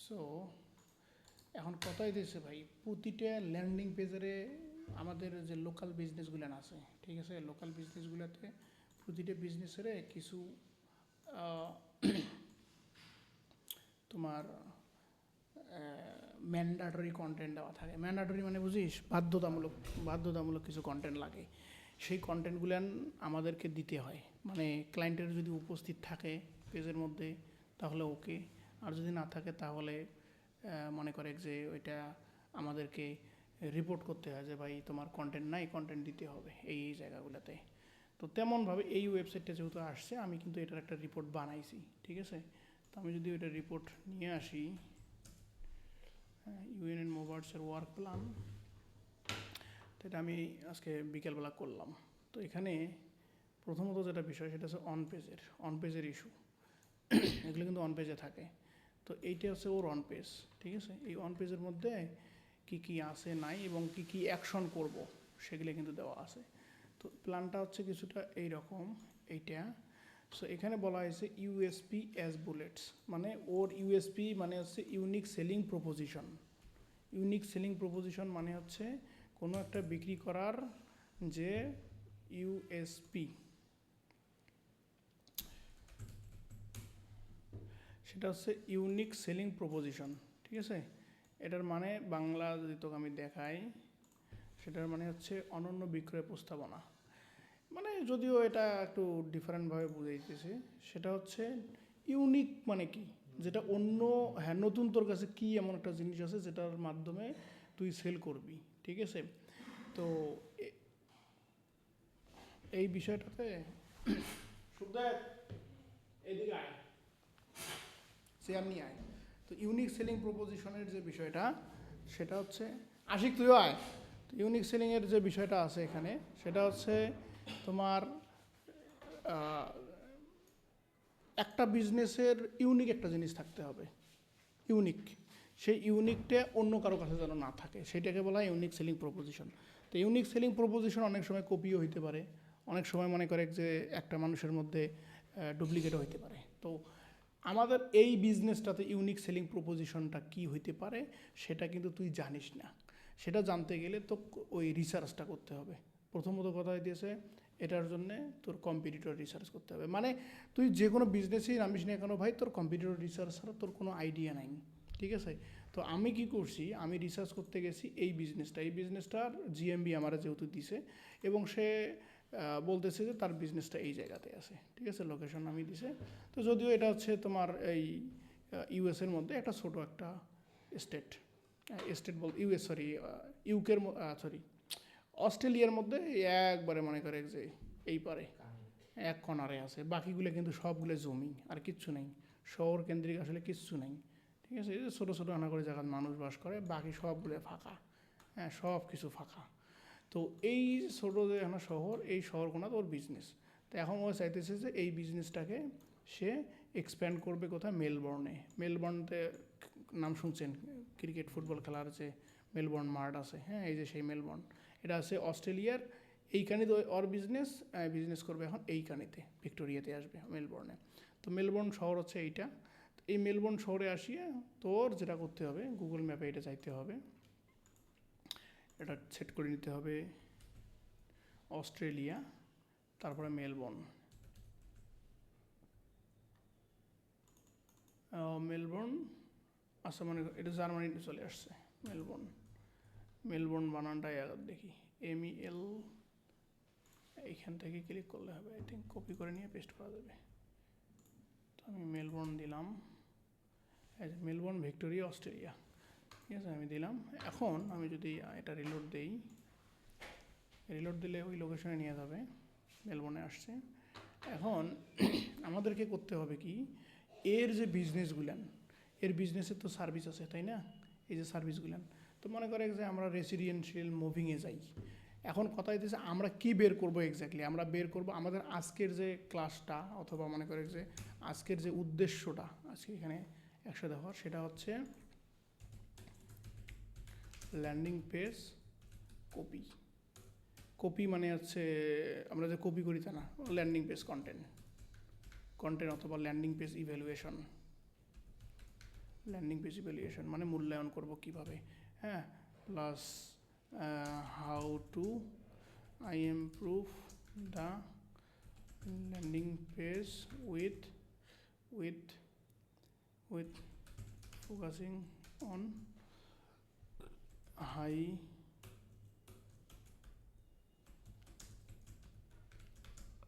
So এখন কথাই দিয়েছে ভাই, প্রতিটা ল্যান্ডিং পেজে আমাদের যে লোকাল বিজনেসগুলো আছে, ঠিক আছে, লোকাল বিজনেসগুলোতে প্রতিটা বিজনেসের কিছু তোমার ম্যান্ডাটরি কন্টেন্ট দেওয়া থাকে। ম্যান্ডাটরি মানে বুঝিস, বাধ্যতামূলক কিছু কন্টেন্ট লাগে। সেই কন্টেন্টগুলো আমাদেরকে দিতে হয়, মানে ক্লায়েন্টের যদি উপস্থিত থাকে পেজের মধ্যে তাহলে ওকে, আর যদি না থাকে তাহলে মনে করে যে ওইটা আমাদেরকে রিপোর্ট করতে হয় যে ভাই তোমার কন্টেন্ট নাই, কন্টেন্ট দিতে হবে এই জায়গাগুলোতে। তো তেমনভাবে এই ওয়েবসাইটটা যেহেতু আসছে, আমি কিন্তু এটার একটা রিপোর্ট বানাইছি, ঠিক আছে। তো আমি যদি ওইটা রিপোর্ট নিয়ে আসি, ইউএনএন মোবার্সের ওয়ার্ক প্ল্যান, তো এটা আমি আজকে বিকেলবেলা করলাম। তো এখানে প্রথমত যেটা বিষয় সেটা হচ্ছে অন পেজের ইস্যু। এগুলো কিন্তু অন পেজে থাকে। তো এইটা হচ্ছে ওর অন পেজ, ঠিক আছে। এই অন পেজের মধ্যে কি কি আছে নাই এবং কি কি অ্যাকশন করব সেগুলো কিন্তু দেওয়া আছে। তো প্ল্যানটা হচ্ছে কিছুটা এইরকম, এইটা। সো এখানে বলা হয়েছে ইউএসপি অ্যাজ বুলেটস, মানে ওর ইউএসপি মানে হচ্ছে unique selling proposition. Unique selling proposition মানে হচ্ছে কোনো একটা বিক্রি করার যে ইউএসপি, সেটা হচ্ছে ইউনিক সেলিং প্রপোজিশন, ঠিক আছে। এটার মানে বাংলা যদি তোকে আমি দেখাই, সেটার মানে হচ্ছে অনন্য বিক্রয় প্রস্তাবনা। মানে যদিও এটা একটু ডিফারেন্টভাবে বুঝাইতেছে, সেটা হচ্ছে ইউনিক মানে কি, যেটা অন্য, হ্যাঁ নতুন, তোর কাছে কি এমন একটা জিনিস আছে যেটার মাধ্যমে তুই সেল করবি, ঠিক আছে। তো এই বিষয়টাতে এইদিকে আয়, চেয়ার নিয়ে আয়। তো ইউনিক সেলিং প্রপোজিশনের যে বিষয়টা সেটা হচ্ছে, আশিক তুইও আয়। তো ইউনিক সেলিংয়ের যে বিষয়টা আছে এখানে, সেটা হচ্ছে তোমার একটা বিজনেসের ইউনিক একটা জিনিস থাকতে হবে, ইউনিক। সেই ইউনিকটা অন্য কারো কাছে যেন না থাকে, সেটাকে বলা হয় ইউনিক সেলিং প্রপোজিশন। তো ইউনিক সেলিং প্রপোজিশন অনেক সময় কপিও হইতে পারে, অনেক সময় মনে করে যে একটা মানুষের মধ্যে ডুপ্লিকেটও হইতে পারে। তো আমাদের এই বিজনেসটাতে ইউনিক সেলিং প্রপোজিশনটা কি হইতে পারে সেটা কিন্তু তুই জানিস না। সেটা জানতে গেলে তো ওই রিসার্চটা করতে হবে। প্রথমত কথা হইতেছে এটার জন্যে তোর কম্পিটিটর রিসার্চ করতে হবে। মানে তুই যে কোনো বিজনেসেই নামিস না কেন ভাই, তোর কম্পিটিটর রিসার্চ ছাড়া তোর কোনো আইডিয়া নাই, ঠিক আছে। তো আমি কি করছি, আমি রিসার্চ করতে গেছি এই বিজনেসটার জিএমবি আমার যেহেতু দিছে, এবং সে বলতেছে যে তার বিজনেসটা এই জায়গাতে আছে, ঠিক আছে, লোকেশন আমি দিছে। তো যদিও এটা হচ্ছে তোমার এই ইউএসের মধ্যে একটা ছোটো একটা স্টেট, বল ইউএস, ইউকের সরি অস্ট্রেলিয়ার মধ্যে একবারে মনে করে যে এই পারে এক কর্নারে আছে, বাকিগুলো কিন্তু সবগুলো জমি আর কিচ্ছু নেই, শহর কেন্দ্রিক আসলে কিচ্ছু নেই, ঠিক আছে। এই যে ছোটো ছোটো আনা করে জায়গায় মানুষ বাস করে, বাকি সবগুলো ফাঁকা, হ্যাঁ সব কিছু ফাঁকা। তো এই ছোটো যে একটা শহর, এই শহরগুলো ওর বিজনেস। তো এখন ও চাইতেছে যে এই বিজনেসটাকে সে এক্সপ্যান্ড করবে কোথায়, মেলবর্নতে নাম শুনছেন, ক্রিকেট ফুটবল খেলার যে মেলবোর্ন মার্ট আছে, হ্যাঁ এই যে সেই মেলবোর্ন, এটা আছে অস্ট্রেলিয়ার। এইখানে তো ওর বিজনেস করবে এখন এইখানেতে, ভিক্টোরিয়াতে আসবে মেলবোর্নে। তো মেলবোর্ন শহর হচ্ছে এইটা। এই মেলবোর্ন শহরে আসিয়ে তোর যেটা করতে হবে, গুগল ম্যাপে এটা চাইতে হবে, এটা সেট করে নিতে হবে অস্ট্রেলিয়া, তারপরে মেলবোর্ন। মেলবোর্ন আচ্ছা, মানে এটা জার্মানিতে চলে আসছে মেলবোর্ন বানানটাই আগে দেখি, MEL, এইখান থেকে ক্লিক করলে হবে, আই থিঙ্ক কপি করে নিয়ে পেস্ট করা যাবে। তো আমি মেলবোর্ন দিলাম, এই যে মেলবোর্ন ভিক্টোরিয়া অস্ট্রেলিয়া, ঠিক আছে, আমি দিলাম। এখন আমি যদি এটা রিলোড দিলে ওই লোকেশনে নিয়ে যাবে, মেলবোর্নে আসছে। এখন আমাদেরকে করতে হবে কি, এর যে বিজনেসগুলান, এর বিজনেসের তো সার্ভিস আছে তাই না, এই যে সার্ভিসগুলান। তো মনে করে যে আমরা রেসিডেন্সিয়াল মুভিংয়ে যাই, এখন কথা হইতেছে আমরা কি বের করবো এক্স্যাক্টলি, আমরা বের করব আমাদের আজকের যে ক্লাসটা, অথবা মনে করে যে আজকের যে উদ্দেশ্যটা আজকে এখানে একসাথে হওয়ার, সেটা হচ্ছে ল্যান্ডিং পেজ কপি মানে হচ্ছে আমরা যে কপি করি তা না, ল্যান্ডিং পেজ কন্টেন্ট অথবা landing page evaluation, landing page evaluation মানে মূল্যায়ন করব কিভাবে, হ্যাঁ, plus how to I improve the landing page with with with focusing on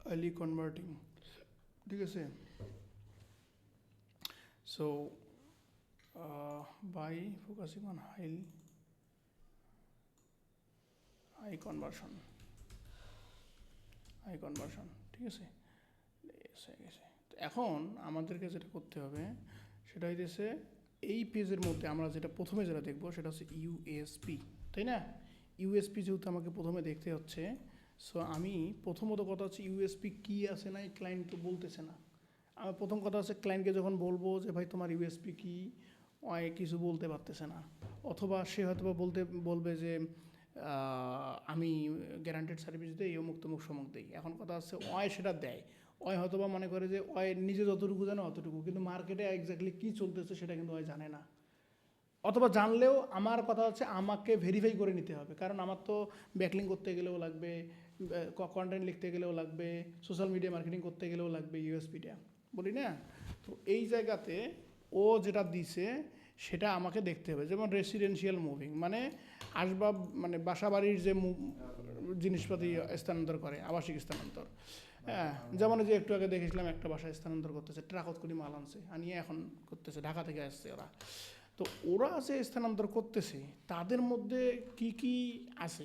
highly converting, ঠিক আছে। So by focusing on high conversion, ঠিক আছে। তো এখন আমাদেরকে যেটা করতে হবে সেটা হইতেছে এই পেজের মধ্যে আমরা যেটা প্রথমে যেটা দেখবো সেটা হচ্ছে ইউএসপি, তাই না? ইউএসপি যেহেতু আমাকে প্রথমে দেখতে হচ্ছে, সো আমি প্রথমত কথা হচ্ছে ইউএসপি কী আছে না এই ক্লায়েন্ট তো বলতেছে না। আমার প্রথম কথা হচ্ছে ক্লায়েন্টকে যখন বলবো যে ভাই তোমার ইউএসপি কী, কিছু বলতে পারতেছে না, অথবা সে হয়তো বলবে যে আমি গ্যারান্টেড সার্ভিস দিই, অমুক তমুক সমুক দিই। এখন কথা হচ্ছে সেটা দেয়, হয়তো বা মনে করে যে নিজে যতটুকু জানে অতটুকু, কিন্তু মার্কেটে এক্স্যাক্টলি কী চলতেছে সেটা কিন্তু জানে না, অথবা জানলেও আমার কথা হচ্ছে আমাকে ভেরিফাই করে নিতে হবে, কারণ আমার তো ব্যাকলিং করতে গেলেও লাগবে, কন্টেন্ট লিখতে গেলেও লাগবে, সোশ্যাল মিডিয়া মার্কেটিং করতে গেলেও লাগবে ইউএসপিটা, বলি না? তো এই জায়গাতে ও যেটা দিছে সেটা আমাকে দেখতে হবে। যেমন রেসিডেন্সিয়াল মুভিং মানে আসবাব, মানে বাসা বাড়ির যে জিনিসপাতি স্থানান্তর করে, আবাসিক স্থানান্তর, হ্যাঁ, যেমন যে একটু আগে দেখেছিলাম একটা বাসায় স্থানান্তর করতেছে, ট্রাকত করে মাল আনছে আনিয়ে এখন করতেছে, ঢাকা থেকে আসছে ওরা। তো ওরা যে স্থানান্তর করতেছে তাদের মধ্যে কি কি আছে,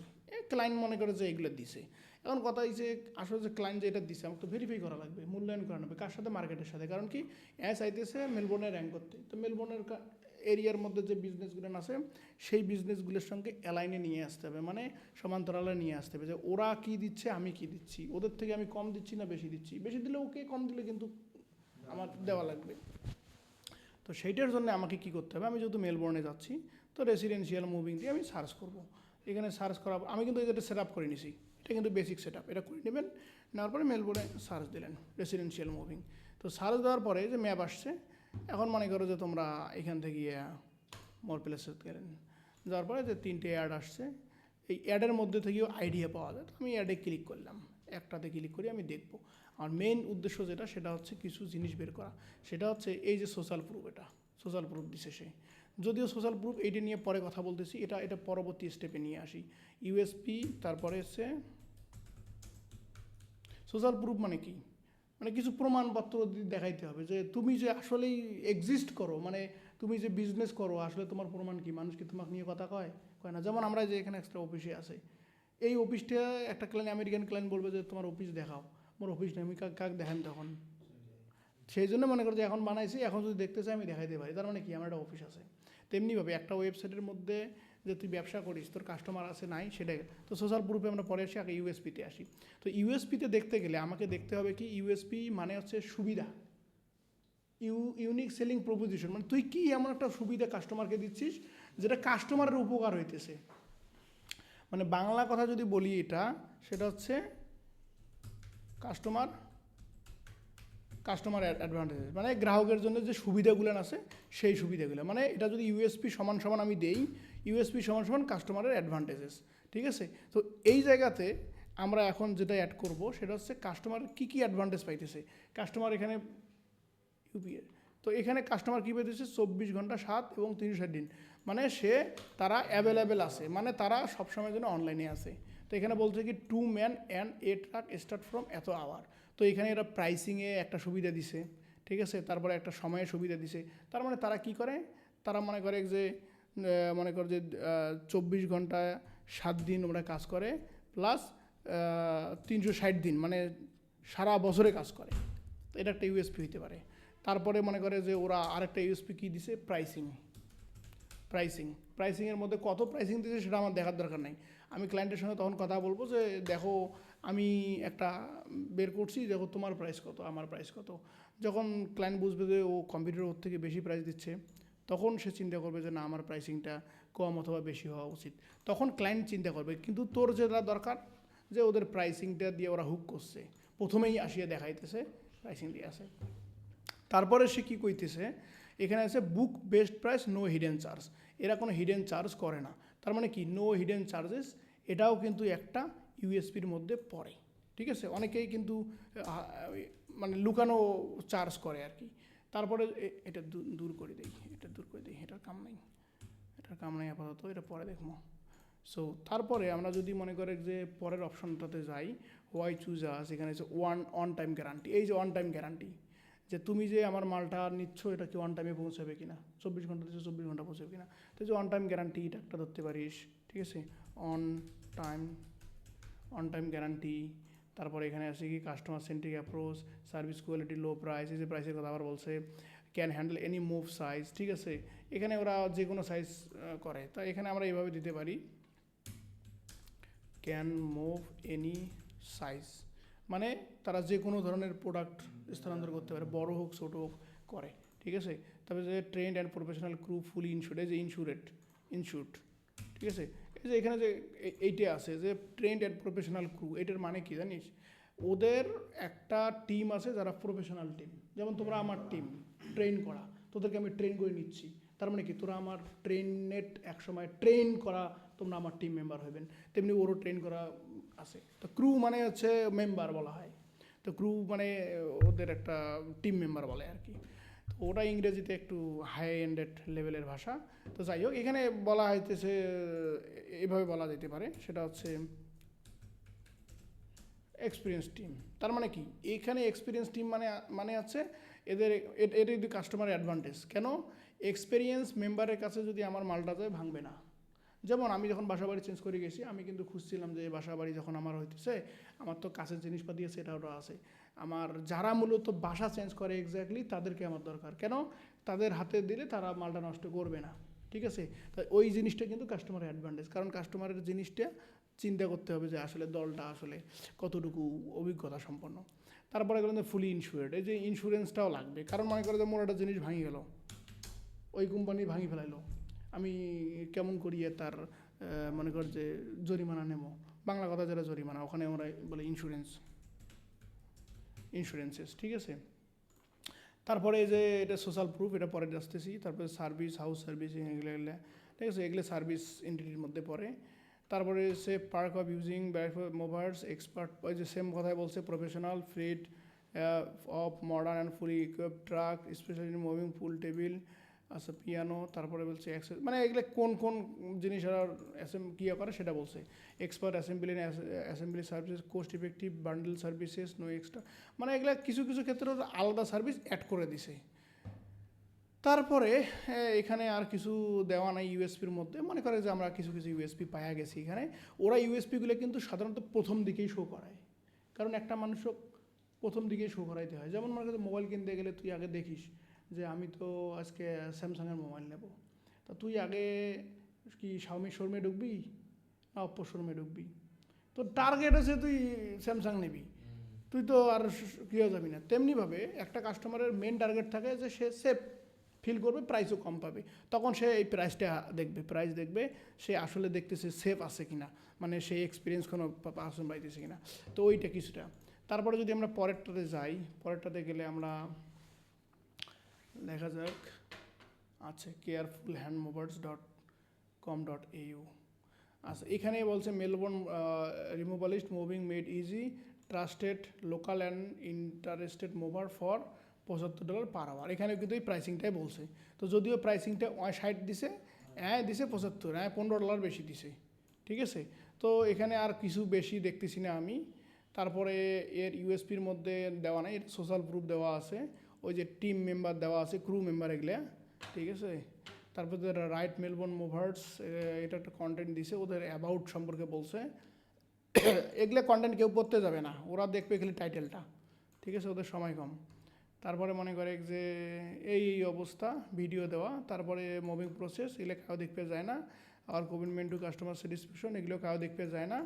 ক্লায়েন্ট মনে করে যে এগুলো দিছে। এখন কথা হচ্ছে আসলে যে ক্লায়েন্ট যে এটা দিছে আমাকে তো ভেরিফাই করা লাগবে, মূল্যায়ন করা লাগবে, কার সাথে? মার্কেটের সাথে। কারণ কি চাইতেছে মেলবোর্নে র্যাঙ্ক করতে, তো মেলবোর্নের এরিয়ার মধ্যে যে বিজনেসগুলো আছে সেই বিজনেসগুলোর সঙ্গে অ্যালাইনে নিয়ে আসতে হবে, মানে সমান্তরালে নিয়ে আসতে হবে যে ওরা কি দিচ্ছে আমি কি দিচ্ছি, ওদের থেকে আমি কম দিচ্ছি না বেশি দিচ্ছি, বেশি দিলে ওকে, কম দিলে কিন্তু আমার দেওয়া লাগবে। তো সেইটার জন্য আমাকে কি করতে হবে, আমি যেহেতু মেলবোর্নে যাচ্ছি তো রেসিডেন্সিয়াল মুভিং দিয়ে আমি সার্চ করব। এখানে সার্চ করা আমি কিন্তু এটা সেট আপ করে নিছি, এটা কিন্তু বেসিক সেট আপ, এটা করে নেবেন। নেওয়ার পরে মেলবোর্নে সার্চ দিলেন রেসিডেন্সিয়াল মুভিং, তো সার্চ দেওয়ার পরে যে ম্যাপ আসছে, এখন মনে করো যে তোমরা এখান থেকে মোর প্লেসে গেলেন, যাওয়ার পরে যে 3টে অ্যাড আসছে, এই অ্যাডের মধ্যে থেকেও আইডিয়া পাওয়া যায়। তো আমি অ্যাডে ক্লিক করলাম, একটাতে ক্লিক করি আমি দেখব। আর মেইন উদ্দেশ্য যেটা সেটা হচ্ছে কিছু জিনিস বের করা, সেটা হচ্ছে এই যে সোশ্যাল প্রুফ, এটা সোশ্যাল প্রুফ দিছে সে, যদিও সোশ্যাল প্রুফ এইটা নিয়ে পরে কথা বলতেছি, এটা পরবর্তী স্টেপে নিয়ে আসি। ইউএসপি, তারপরে হচ্ছে সোশ্যাল প্রুফ মানে কি, মানে কিছু প্রমাণপত্র দেখাইতে হবে যে তুমি যে আসলেই এক্সিস্ট করো, মানে তুমি যে বিজনেস করো, আসলে তোমার প্রমাণ কি, মানুষ কি তোমাকে নিয়ে কথা কয় না। যেমন আমরা যে এখানে এক্সট্রা অফিসে আছে, এই অফিসটা একটা ক্লায়েন্ট, আমেরিকান ক্লায়েন্ট বলবে যে তোমার অফিস দেখাও, মোর অফিস নেই, আমি কাক দেখান তখন, সেই জন্য মনে করো যে এখন বানাইছি, এখন যদি দেখতে চাই আমি দেখাইতে পারি, তার মানে কি আমার একটা অফিস আছে। তেমনিভাবে একটা ওয়েবসাইটের মধ্যে যে তুই ব্যবসা করিস, তোর কাস্টমার আছে নাই সেটাই। তো সোশ্যাল প্রুফে আমরা পরে আসি, আগে ইউএসপিতে আসি। তো ইউএসপিতে দেখতে গেলে আমাকে দেখতে হবে কি, ইউএসপি মানে হচ্ছে সুবিধা, ইউনিক সেলিং প্রপোজিশন, মানে তুই কি এমন একটা সুবিধা কাস্টমারকে দিচ্ছিস যেটা কাস্টমারের উপকার হইতেছে। মানে বাংলা কথা যদি বলি এটা, সেটা হচ্ছে কাস্টমার অ্যাডভান্টেজ, মানে গ্রাহকের জন্য যে সুবিধাগুলো আছে সেই সুবিধাগুলো, মানে এটা যদি ইউএসপি সমান সমান আমি দেই, ইউএসপি সমান সমান কাস্টমারের অ্যাডভান্টেজেস, ঠিক আছে। তো এই জায়গাতে আমরা এখন যেটা অ্যাড করব সেটা হচ্ছে কাস্টমার কী কী অ্যাডভান্টেজ পাইতেছে। কাস্টমার এখানে ইউপিএ, তো এখানে কাস্টমার কী পেতেছে 24 ঘন্টা 7 এবং 360 দিন, মানে তারা অ্যাভেলেবেল আছে, মানে তারা সবসময়ের জন্য অনলাইনে আছে। তো এখানে বলছে কি 2 man and 8 truck start from এত আওয়ার। তো এখানে এরা প্রাইসিংয়ে একটা সুবিধা দিছে, ঠিক আছে, তারপরে একটা সময়ের সুবিধা দিছে। তার মানে তারা কি করে, তারা মনে করে যে 24 ঘন্টা 7 দিন ওরা কাজ করে, প্লাস 360 দিন, মানে সারা বছরে কাজ করে। তো এটা একটা ইউএসপি হইতে পারে। তারপরে মনে করে যে ওরা আরেকটা ইউএসপি কী দিছে, প্রাইসিংয়ের মধ্যে কত প্রাইসিং দিয়েছে সেটা আমার দেখার দরকার নেই। আমি ক্লায়েন্টের সঙ্গে তখন কথা বলবো যে দেখো আমি একটা বের করছি, দেখো তোমার প্রাইস কত, আমার প্রাইস কত। যখন ক্লায়েন্ট বুঝবে যে ও কম্পিউটার ওর থেকে বেশি প্রাইস দিচ্ছে, তখন সে চিন্তা করবে যে না, আমার প্রাইসিংটা কম অথবা বেশি হওয়া উচিত। তখন ক্লায়েন্ট চিন্তা করবে, কিন্তু তোর যেটা দরকার যে ওদের প্রাইসিংটা দিয়ে ওরা হুক করছে, প্রথমেই আসিয়া দেখাইতেছে প্রাইসিং দিয়ে আসে। তারপরে সে কী কইতেছে, এখানে আছে book best price no hidden charge, এরা কোনো হিডেন চার্জ করে না। তার মানে কি নো হিডেন চার্জেস, এটাও কিন্তু একটা ইউএসপির মধ্যে পড়ে। ঠিক আছে, অনেকেই কিন্তু মানে লুকানো চার্জ করে আর কি। তারপরে এটা দূর করে দিই, এটার কাম নেই আপাতত, এটা পরে দেখবো। সো তারপরে আমরা যদি মনে করি যে পরের অপশনটাতে যাই, ওয়াই চুজ আস, এখানে হচ্ছে অন টাইম গ্যারান্টি। এই যে অন টাইম গ্যারান্টি, যে তুমি যে আমার মালটা নিচ্ছ এটা কি অন টাইমে পৌঁছাবে কিনা, 24 ঘন্টা দিচ্ছে 24 ঘন্টা পৌঁছাবে কিনা। তো যে অন টাইম গ্যারান্টি এটা একটা ধরতে পারিস। ঠিক আছে, অন টাইম গ্যারান্টি। তারপরে এখানে আছে কি customer centric approach, service quality, low price, এই যে প্রাইসের কথা আবার বলছে, can handle any move size. ঠিক আছে, এখানে ওরা যে কোনো সাইজ করে, তো এখানে আমরা এইভাবে দিতে পারি ক্যান মুভ এনি সাইজ, মানে তারা যে কোনো ধরনের প্রোডাক্ট স্থানান্তর করতে পারে, বড় হোক ছোটো হোক করে। ঠিক আছে, তারপরে যে ট্রেন্ড অ্যান্ড প্রফেশনাল ক্রু ফুলি ইনস্যুর্ড, এই যে ইনস্যুর্ড। ঠিক আছে, এই যে এখানে যে এইটা আছে যে ট্রেন্ড অ্যান্ড প্রফেশনাল ক্রু, এটার মানে কি জানিস, ওদের একটা টিম আছে যারা প্রফেশনাল টিম, যেমন তোমরা আমার টিম ট্রেন করা, তোদেরকে আমি ট্রেন করে নিচ্ছি, তার মানে কি তোরা আমার ট্রেনের একসময় ট্রেন করা তোমরা আমার টিম মেম্বার হবেন, তেমনি ওরও ট্রেন করা আছে। তো ক্রু মানে হচ্ছে মেম্বার বলা হয়, তো ক্রু মানে ওদের একটা টিম মেম্বার বলে আর কি। তো ওটা ইংরেজিতে একটু হাই এন্ডেড লেভেলের ভাষা। তো যাই হোক, এখানে বলা হইতেছে এভাবে বলা যেতে পারে, সেটা হচ্ছে এক্সপিরিয়েন্স টিম। তার মানে কি এখানে এক্সপিরিয়েন্স টিম মানে আছে এদের, এটা যদি কাস্টমার অ্যাডভান্টেজ কেন, এক্সপিরিয়েন্স মেম্বারের কাছে যদি আমার মালটা যায় ভাঙবে না। যেমন আমি যখন বাসা বাড়ি চেঞ্জ করে গেছি, আমি কিন্তু খুঁজছিলাম যে বাসা বাড়ি যখন আমার হইতেছে, আমার তো কাছের জিনিসপাতি আছে, এটা ওটা আছে, আমার যারা মূলত বাসা চেঞ্জ করে এক্স্যাক্টলি তাদেরকে আমার দরকার, কেন তাদের হাতে দিলে তারা মালটা নষ্ট করবে না। ঠিক আছে, তাই ওই জিনিসটা কিন্তু কাস্টমারের অ্যাডভান্টেজ, কারণ কাস্টমারের জিনিসটা চিন্তা করতে হবে যে আসলে দলটা আসলে কতটুকু অভিজ্ঞতা সম্পন্ন। তারপরে গেলেন ফুলি ইনস্যুরেড, এই যে ইন্স্যুরেন্সটাও লাগবে, কারণ মনে করে যে মোর একটা জিনিস ভাঙি গেল, ওই কোম্পানি ভাঙি ফেলাইলো, আমি কেমন করিয়ে তার মনে কর যে জরিমানা নেব, বাংলা কথা যেটা জরিমানা, ওখানে আমরা বলে ইন্স্যুরেন্সেস। ঠিক আছে, তারপরে যে এটা সোশ্যাল প্রুফ, এটা পরে আসতেছি। তারপরে সার্ভিস, হাউস সার্ভিস, এগুলো ঠিক আছে, এগুলো সার্ভিস এন্টিটির মধ্যে পড়ে। তারপরে সে park of using movers expert, ওই যে সেম কথাই বলছে, professional fleet of modern and fully equip truck specially moving pool table, আচ্ছা পিয়ানো। তারপরে বলছে মানে এগুলো কোন কোন জিনিস কিয়া করে সেটা বলছে, expert assembly services, cost effective bundle services, no extra, মানে এগুলো কিছু কিছু ক্ষেত্রে আলাদা সার্ভিস অ্যাড করে দিছে। তারপরে এখানে আর কিছু দেওয়া নাই ইউএসপির মধ্যে, মনে করে যে আমরা কিছু কিছু ইউএসপি পাওয়া গেছি এখানে। ওরা ইউএসপিগুলো কিন্তু সাধারণত প্রথম দিকেই শো করায়, কারণ একটা মানুষও প্রথম দিকেই শো করাইতে হয়। যেমন মনে করো মোবাইল কিনতে গেলে তুই আগে দেখিস যে আমি তো আজকে স্যামসাংয়ের মোবাইল নেব, তা তুই আগে কি শাওমি শোরুমে ঢুকবি না অপ্পো শোরুমে ঢুকবি, তো টার্গেট আছে তুই স্যামসাং নিবি, তুই তো আর কী যাবি না। তেমনিভাবে একটা কাস্টমারের মেন টার্গেট থাকে যে সে সেফ ফিল করবে, প্রাইসও কম পাবে, তখন সে এই প্রাইস দেখবে সে আসলে দেখতেছে সেফ আছে কিনা, মানে সেই এক্সপিরিয়েন্স কোনো পার্সন পাইতেছে কিনা। তো ওইটা কিছুটা। তারপরে যদি আমরা পরেরটাতে যাই, পরেরটাতে গেলে আমরা দেখা যাক আছে carefulhandmovers.com.au। আচ্ছা, এখানে বলছে Melbourne removalist moving made easy, trusted local and interested mover for $75 per hour. এখানে কিন্তু এই প্রাইসিংটাই বলছে, তো যদিও প্রাইসিংটা 60 দিছে, দিছে 75, $15 বেশি দিছে। ঠিক আছে, তো এখানে আর কিছু বেশি দেখতেছি না আমি। তারপরে এর ইউএসপির মধ্যে দেওয়া নাই, এটা সোশ্যাল প্রুফ দেওয়া আছে, ওই যে টিম মেম্বার দেওয়া আছে, ক্রু মেম্বার এগুলা। ঠিক আছে, তারপরে রাইট মেলবোর্ন মুভার্স, এটা একটা কন্টেন্ট দিছে, ওদের অ্যাবাউট সম্পর্কে বলছে। এগুলো কন্টেন্ট কেউ পড়তে যাবে না, ওরা দেখবে খালি টাইটেলটা। ঠিক আছে, ওদের সময় কম। তারপরে মনে করে যে এই অবস্থা ভিডিও দেওয়া, তারপরে মুভিং প্রসেস, এগুলো কাউ দেখতে যায় না। আর কমিটমেন্ট টু কাস্টমার স্যাটিসফ্যাকশন, এগুলো কাউ দেখতে যায় না।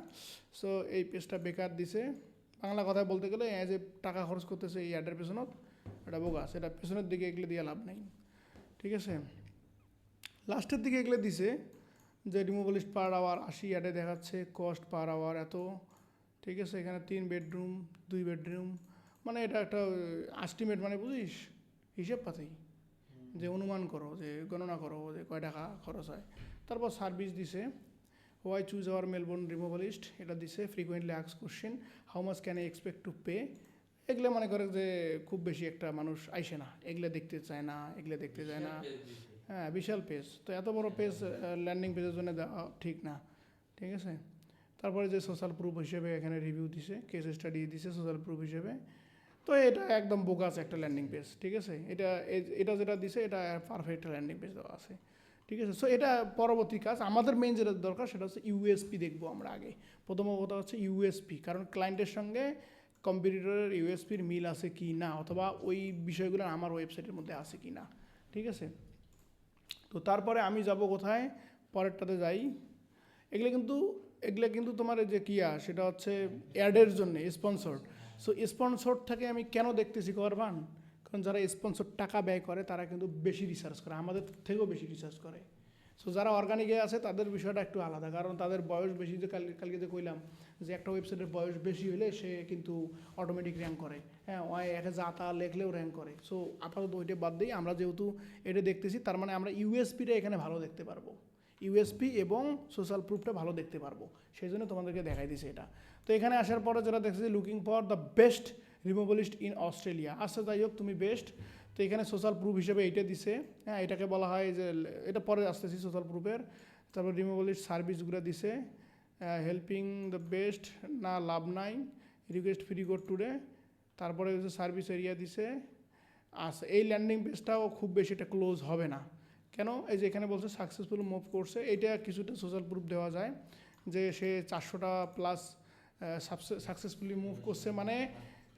সো এই পেজটা বেকার দিছে, বাংলা কথায় বলতে গেলে যে টাকা খরচ করতেছে এই অ্যাডের পেছনত, এটা বোগাস, এটা পেছনের দিকে এগুলো দিয়ে লাভ নেই। ঠিক আছে, লাস্টের দিকে এগুলো দিছে যে রিমুভালিস্ট পার আওয়ার 80 অ্যাডে দেখাচ্ছে, কস্ট পার আওয়ার এত। ঠিক আছে, এখানে 3 বেডরুম 2 বেডরুম, মানে এটা একটা এস্টিমেট, মানে বুঝিস হিসেব পাতি। যে অনুমান করো, যে গণনা করো যে কয় টাকা খরচ হয়। তারপর সার্ভিস দিছে, হোয়াই চুজ আওয়ার মেলবোর্ন রিমুভালিস্ট, এটা দিছে। Frequently ask question, how much can I expect to pay. এগুলো মনে করে যে খুব বেশি একটা মানুষ আইসে না, এগুলো দেখতে চায় না, এগুলো দেখতে চায় না। হ্যাঁ, বিশাল পেজ, তো এত বড় পেজ ল্যান্ডিং পেজের জন্য দেওয়া ঠিক না, ঠিক আছে। তারপরে যে সোশ্যাল প্রুফ হিসেবে এখানে রিভিউ দিছে, কেস স্টাডি দিছে সোশ্যাল প্রুফ হিসেবে। তো এটা একদম বোগাস একটা ল্যান্ডিং পেজ, ঠিক আছে। এটা যেটা দিছে এটা পারফেক্ট ল্যান্ডিং পেজ দেওয়া আছে, ঠিক আছে। সো এটা পরবর্তী কাজ, আমাদের মেইন যেটা দরকার সেটা হচ্ছে ইউএসপি দেখবো আমরা আগে। প্রথম কথা হচ্ছে ইউএসপি, কারণ ক্লায়েন্টের সঙ্গে কম্পিটিটরের ইউএসপির মিল আছে কি না, অথবা ওই বিষয়গুলো আমার ওয়েবসাইটের মধ্যে আছে কি না, ঠিক আছে। তো তারপরে আমি যাব কোথায়, পরেরটাতে যাই। এগুলো কিন্তু তোমার যে কিয়া সেটা হচ্ছে অ্যাডের জন্য স্পন্সর্ড। সো স্পন্সর্ড থেকে আমি কেন দেখতেছি করবান, কারণ যারা স্পন্সর টাকা ব্যয় করে তারা কিন্তু বেশি রিসার্চ করে, আমাদের থেকেও বেশি রিসার্চ করে। সো যারা অর্গানিকে আছে তাদের বিষয়টা একটু আলাদা, কারণ তাদের বয়স বেশি। যে কালকে যে কইলাম যে একটা ওয়েবসাইটের বয়স বেশি হলে সে কিন্তু অটোমেটিক র্যাঙ্ক করে, হ্যাঁ, একে যা তা লেখলেও র্যাঙ্ক করে। সো আপাতত ওইটা বাদ দিই, আমরা যেহেতু এটা দেখতেছি তার মানে আমরা ইউএসপিটা এখানে ভালো দেখতে পারবো, ইউএসপি এবং সোশ্যাল প্রুফটা ভালো দেখতে পারবো, সেই জন্য তোমাদেরকে দেখাই দিছে এটা। তো এখানে আসার পরে যেটা দেখছি, looking for the best removalist in Australia. আচ্ছা যাই হোক, তুমি বেস্ট, তো এখানে সোশ্যাল প্রুফ হিসেবে এইটা দিছে, হ্যাঁ, এটাকে বলা হয় যে, এটা পরে আসতেছি সোশ্যাল প্রুফের। তারপর রিমুভালিস্ট সার্ভিসগুলো দিছে, হেল্পিং দ্য বেস্ট, না লাভ নাই, রিকোয়েস্ট ফ্রি কোড টুডে। তারপরে হচ্ছে সার্ভিস এরিয়া দিছে। আচ্ছা, এই ল্যান্ডিং পেজটাও খুব বেশি এটা ক্লোজ হবে না, কেন, এই যে এখানে বলছে সাকসেসফুল মুভ করছে, এটা কিছুটা সোশ্যাল প্রুফ দেওয়া যায় যে সে 400টা প্লাস সাকসেসফুলি মুভ করছে, মানে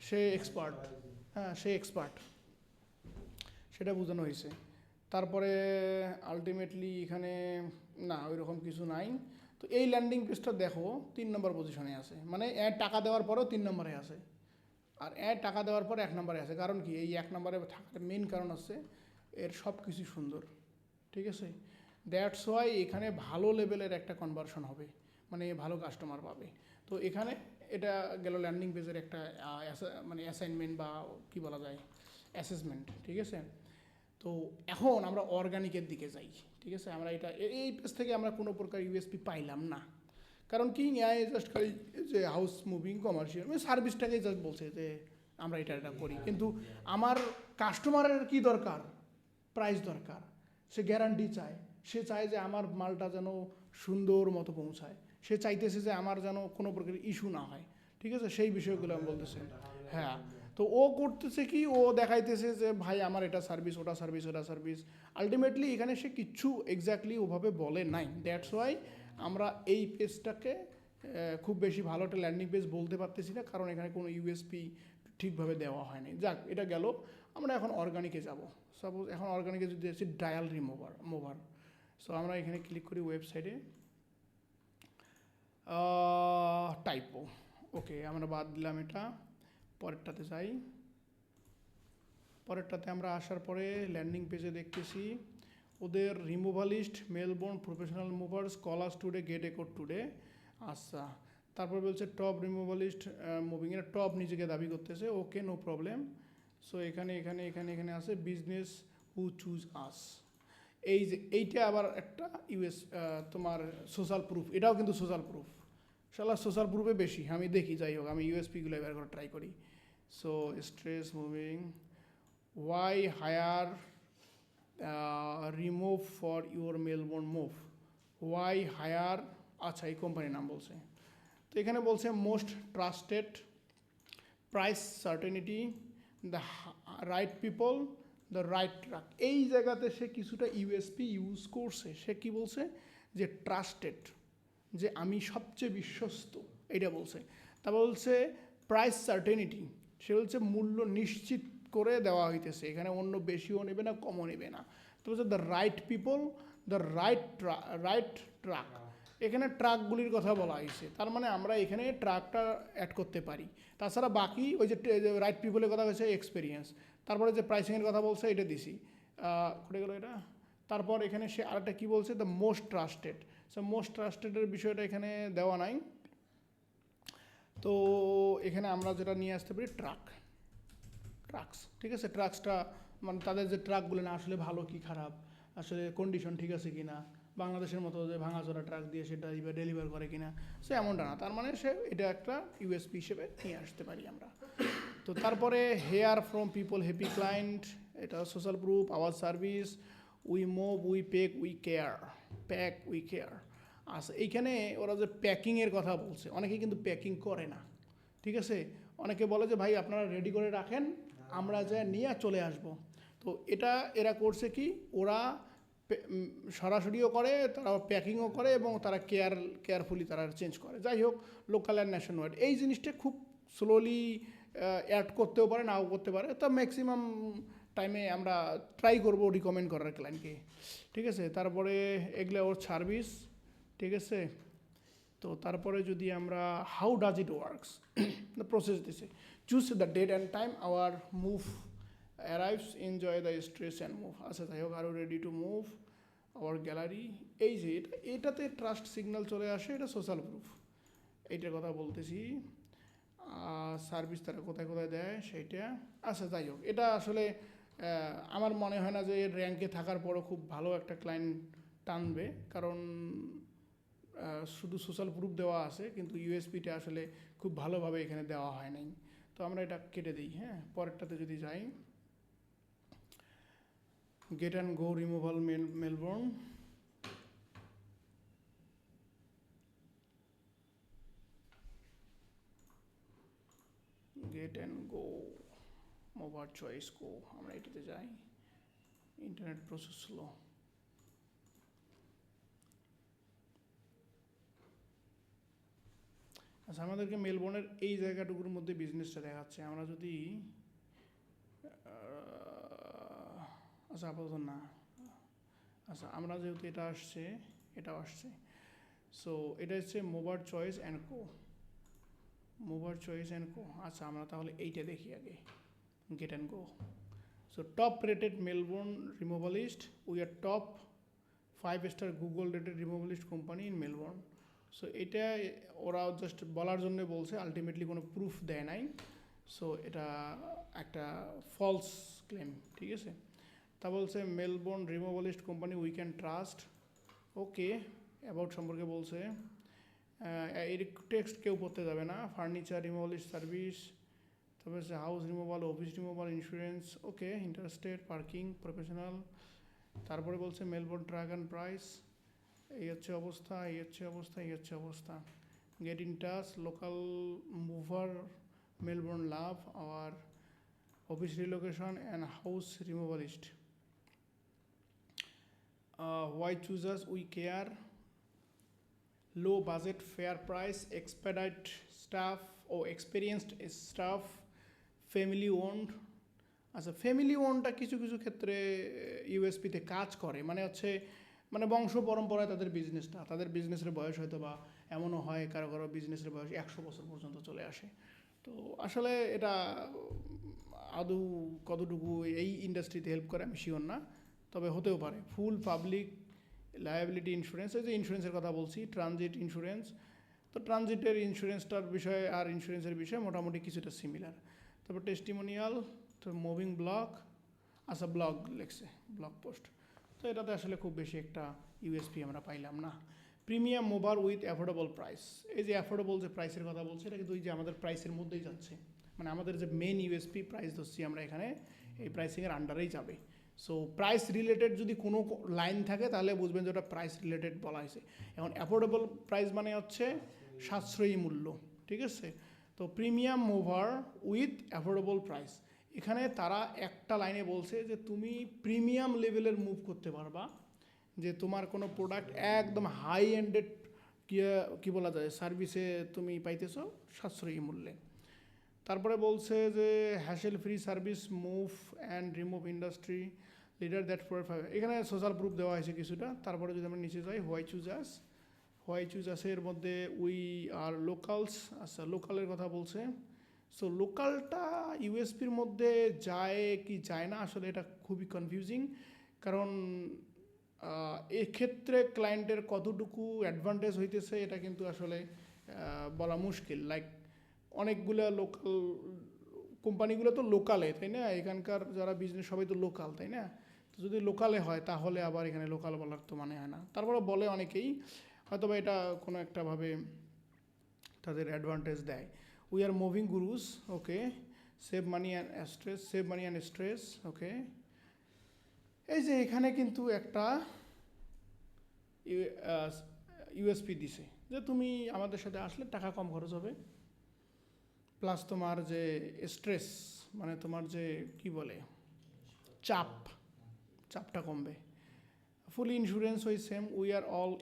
সে এক্সপার্ট, হ্যাঁ সে এক্সপার্ট, সেটা বোঝানো হয়েছে। তারপরে আলটিমেটলি এখানে না ওই রকম কিছু নাই। তো এই ল্যান্ডিং পেজটা দেখো 3 নম্বর পজিশনে আছে, মানে অ্যাড টাকা দেওয়ার পরেও 3 নম্বরে আছে, আর অ্যাড টাকা দেওয়ার পর 1 নম্বরে আছে। কারণ কি, এই 1 নম্বরে থাকার মেইন কারণ হচ্ছে এর সব কিছু সুন্দর, ঠিক আছে। দ্যাটস ওয়াই এখানে ভালো লেভেলের একটা কনভার্সন হবে, মানে ভালো কাস্টমার পাবে। তো এখানে এটা গেল ল্যান্ডিং পেজের একটা মানে অ্যাসাইনমেন্ট বা কি বলা যায়, অ্যাসেসমেন্ট, ঠিক আছে। তো এখন আমরা অর্গানিকের দিকে যাই, ঠিক আছে। আমরা এই পেজ থেকে আমরা কোনো প্রকার ইউএসপি পাইলাম না, কারণ কি, জাস্ট খালি যে হাউস মুভিং কমার্শিয়াল মানে সার্ভিসটাকেই জাস্ট বলছে যে আমরা এটা করি, কিন্তু আমার কাস্টমারের কি দরকার, প্রাইস দরকার, সে গ্যারান্টি চায়, সে চায় যে আমার মালটা যেন সুন্দর মতো পৌঁছায়, সে চাইতেছে যে আমার যেন কোনো প্রকার ইস্যু না হয়, ঠিক আছে, সেই বিষয়গুলো আমি বলতেছি। হ্যাঁ, তো ও করতেছে কি, ও দেখাইতেছে যে ভাই আমার এটা সার্ভিস, ওটা সার্ভিস, ওটা সার্ভিস। আলটিমেটলি এখানে সে কিচ্ছু এক্স্যাক্টলি ওভাবে বলে নাই। দ্যাটস ওয়াই আমরা এই পেজটাকে খুব বেশি ভালো একটা ল্যান্ডিং পেজ বলতে পারতেছি না, কারণ এখানে কোনো ইউএসপি ঠিকভাবে দেওয়া হয়নি। যাক, এটা গেল। আমরা এখন অর্গানিকে যাব। সাপোজ এখন অর্গানিকে যদি আছে ডায়াল মুভার। সো আমরা এখানে ক্লিক করি ওয়েবসাইটে, টাইপো, ওকে আমরা বাদ দিলাম এটা। পরেরটাতে যাই। পরেরটাতে আমরা আসার পরে ল্যান্ডিং পেজে দেখতেছি ওদের removalist, Melbourne professional movers, callers today, get a code today. আচ্ছা, তারপর বলছে টপ রিমুভালিস্ট মুভিং, এর টপ নিজেকে দাবি করতেছে, ওকে নো প্রবলেম। সো এখানে আছে বিজনেস হু চুজ আস। এই যে এইটা আবার একটা তোমার সোশ্যাল প্রুফ, এটাও কিন্তু সোশ্যাল প্রুফ, শালা সোশ্যাল প্রুফে বেশি আমি দেখি। যাই হোক, আমি ইউএসপিগুলো এবার করে ট্রাই করি। So stress moving, why hire remove for your Melbourne move, why hire, আচ্ছা এই কোম্পানির নাম বলছে। তো এখানে বলছে most trusted, price certainty, the right people, the right truck. এই জায়গাতে সে কিছুটা ইউএসপি ইউজ করছে। সে কি বলছে, যে ট্রাস্টেড, যে আমি সবচেয়ে বিশ্বস্ত, এটা বলছে। তারপর বলছে প্রাইস সার্টেনিটি, সে বলছে মূল্য নিশ্চিত করে দেওয়া হইতেছে, এখানে অন্য বেশিও নেবে না কমও নেবে না। তো বলছে the right people, the right truck, এখানে ট্রাকগুলির কথা বলা হয়েছে, তার মানে আমরা এখানে ট্রাকটা অ্যাড করতে পারি। তাছাড়া বাকি ওই যে রাইট পিপলের কথা হয়েছে এক্সপিরিয়েন্স, তারপরে যে প্রাইসিংয়ের কথা বলছে এটা দিছি, ঘুরে গেলো এটা। তারপর এখানে সে আরেকটা কী বলছে, the most trusted. So most ট্রাস্টেডের বিষয়টা এখানে দেওয়া নাই। তো এখানে আমরা যেটা নিয়ে আসতে পারি ট্রাকস, ঠিক আছে, ট্রাকসটা মানে তাদের যে ট্রাকগুলো না আসলে ভালো কি খারাপ, আসলে কন্ডিশন ঠিক আছে কি না, বাংলাদেশের মতো যে ভাঙাচোরা ট্রাক দিয়ে সেটা ডেলিভার করে কিনা, সে এমনটা না। তার মানে সে এটা একটা ইউএসপি হিসেবে নিয়ে আসতে পারি আমরা। তো তারপরে hear from people happy client, এটা social proof, our service, we move, we pack, we care, pack we care. আচ্ছা, এইখানে ওরা যে প্যাকিংয়ের কথা বলছে, অনেকে কিন্তু প্যাকিং করে না, ঠিক আছে। অনেকে বলে যে ভাই আপনারা রেডি করে রাখেন, আমরা যা নিয়ে চলে আসব। তো এটা এরা করছে কি, ওরা সরাসরিও করে, তারা প্যাকিংও করে এবং তারা কেয়ারফুলি তারা চেঞ্জ করে। যাই হোক, লোকাল অ্যান্ড ন্যাশন ওয়াইড এই জিনিসটা খুব স্লোলি অ্যাড করতেও পারে, নাও করতে পারে। তো ম্যাক্সিমাম টাইমে আমরা ট্রাই করবো রিকমেন্ড করার ক্লায়েন্টকে, ঠিক আছে। তারপরে এগুলো ওর সার্ভিস, ঠিক আছে। তো তারপরে যদি আমরা how does it works, the process দিছে, choose the date and time our move arrives, enjoy the stress and move. আচ্ছা, যাই হোক, আরও ready to move our gallery. এই যে এটাতে ট্রাস্ট সিগন্যাল চলে আসে, এটা সোশ্যাল প্রুফ, এইটার কথা বলতেছি। সার্ভিস তারা কোথায় কোথায় দেয় সেইটা। আচ্ছা, যাই হোক, এটা আসলে আমার মনে হয় না যে এর র্যাঙ্কে থাকার পরও খুব ভালো একটা ক্লায়েন্ট টানবে, কারণ শুধু সোশ্যাল প্রুফ দেওয়া আছে কিন্তু ইউএসপিটা আসলে খুব ভালোভাবে এখানে দেওয়া হয় নাই। তো আমরা এটা কেটে দিই। হ্যাঁ, পরেরটাতে যদি যাই, get and go removal Melbourne. Get and go mover choice go, আমরা এটাতে যাই। Internet process slow. আচ্ছা, আমাদেরকে মেলবোর্নের এই জায়গাটুকুর মধ্যে বিজনেসটা দেখাচ্ছে। আমরা যদি আচ্ছা আপাতত না, আচ্ছা আমরা যেহেতু এটা আসছে, এটাও আসছে, সো এটা হচ্ছে mover choice and co, mover choice and co. আচ্ছা, আমরা তাহলে এইটা দেখি আগে, get and go. So top rated Melbourne removalist, we are top 5 star Google rated removalist company in Melbourne. So এটা ওরা জাস্ট বলার জন্য বলছে, আলটিমেটলি কোনো প্রুফ দেয় নাই। সো এটা একটা ফলস ক্লেম, ঠিক আছে। তা বলছে Melbourne removalist company we can trust. Okay, about সম্পর্কে বলছে, এর টেক্সট কেউ পড়তে যাবে না। ফার্নিচার রিমুভালিস্ট সার্ভিস, তারপরে হচ্ছে house removal, office removal, insurance, okay, interstate, parking, professional. তারপরে বলছে মেলবোর্ন ট্রাক অ্যান্ড প্রাইস, এই হচ্ছে অবস্থা, এই হচ্ছে অবস্থা, এই হচ্ছে অবস্থা। Get in touch, local mover Melbourne love, our office relocation and house removalist. Why choose us? We care. Low budget, fair price, expedite staff or experienced staff, family owned. আচ্ছা, ফ্যামিলি ওনটা কিছু কিছু ক্ষেত্রে ইউএসপিতে কাজ করে, মানে হচ্ছে মানে বংশ পরম্পরায় তাদের বিজনেসটা, তাদের বিজনেসের বয়স হয়তো বা এমনও হয় কারো কারো বিজনেসের বয়স 100 বছর পর্যন্ত চলে আসে। তো আসলে এটা আদৌ কতটুকু এই ইন্ডাস্ট্রিতে হেল্প করে আমি শিওর না, তবে হতেও পারে। ফুল পাবলিক লায়াবিলিটি ইন্স্যুরেন্স, এই যে ইন্স্যুরেন্সের কথা বলছি, ট্রানজিট ইন্স্যুরেন্স। তো ট্রানজিটের ইন্স্যুরেন্সটার বিষয়ে আর ইন্স্যুরেন্সের বিষয়ে মোটামুটি কিছুটা সিমিলার। তারপর টেস্টিমোনিয়াল, তো মুভিং ব্লগ, আচ্ছা ব্লগ লেখছে, ব্লগ পোস্ট। তো এটাতে আসলে খুব বেশি একটা ইউএসপি আমরা পাইলাম না। প্রিমিয়াম মোবার উইথ অ্যাফোর্ডেবল প্রাইস, এই যে অ্যাফোর্ডেবল যে প্রাইসের কথা বলছে, এটা কিন্তু ওই যে আমাদের প্রাইসের মধ্যেই যাচ্ছে, মানে আমাদের যে মেন ইউএসপি প্রাইস ধরছি আমরা এখানে, এই প্রাইসিংয়ের আন্ডারেই যাবে। সো প্রাইস রিলেটেড যদি কোনো লাইন থাকে তাহলে বুঝবেন যে ওটা প্রাইস রিলেটেড বলা হয়েছে। এখন অ্যাফোর্ডেবল প্রাইস মানে হচ্ছে সাশ্রয়ী মূল্য, ঠিক আছে। তো premium mover with affordable price, এখানে তারা একটা লাইনে বলছে যে তুমি প্রিমিয়াম লেভেলের মুভ করতে পারবা, যে তোমার কোনো প্রোডাক্ট একদম হাই এন্ডেড কী বলা যায় সার্ভিসে তুমি পাইতেছো সাশ্রয়ী মূল্যে। তারপরে বলছে যে hassle free service, move and remove industry leader that for five, এখানে সোশ্যাল প্রুফ দেওয়া হয়েছে কিছুটা। তারপরে যদি আমরা নিচে যাই, why choose us, why choose আসের মধ্যে উই আর লোকালস, আচ্ছা লোকালের কথা বলছে। সো লোকালটা ইউএসপির মধ্যে যায় কি যায় না, আসলে এটা খুবই কনফিউজিং, কারণ এক্ষেত্রে ক্লায়েন্টের কতটুকু অ্যাডভান্টেজ হইতেছে এটা কিন্তু আসলে বলা মুশকিল। লাইক অনেকগুলো লোকাল কোম্পানিগুলো তো লোকালে, তাই না? এখানকার যারা বিজনেস সবাই তো লোকাল, তাই না? তো যদি লোকালে হয় তাহলে আবার এখানে লোকাল বলার তো মানে হয় না। তারপরে বলে অনেকেই হয়তো বা এটা কোনো একটাভাবে তাদের অ্যাডভান্টেজ দেয়। We are moving gurus, okay, save money and stress, okay. এই যে এখানে কিন্তু একটা ইউএসপি দিছে যে তুমি আমাদের সাথে আসলে টাকা কম খরচ হবে, প্লাস তোমার যে স্ট্রেস মানে তোমার যে কি বলে চাপটা কমবে। ফুল ইন্স্যুরেন্স ওই same, we are all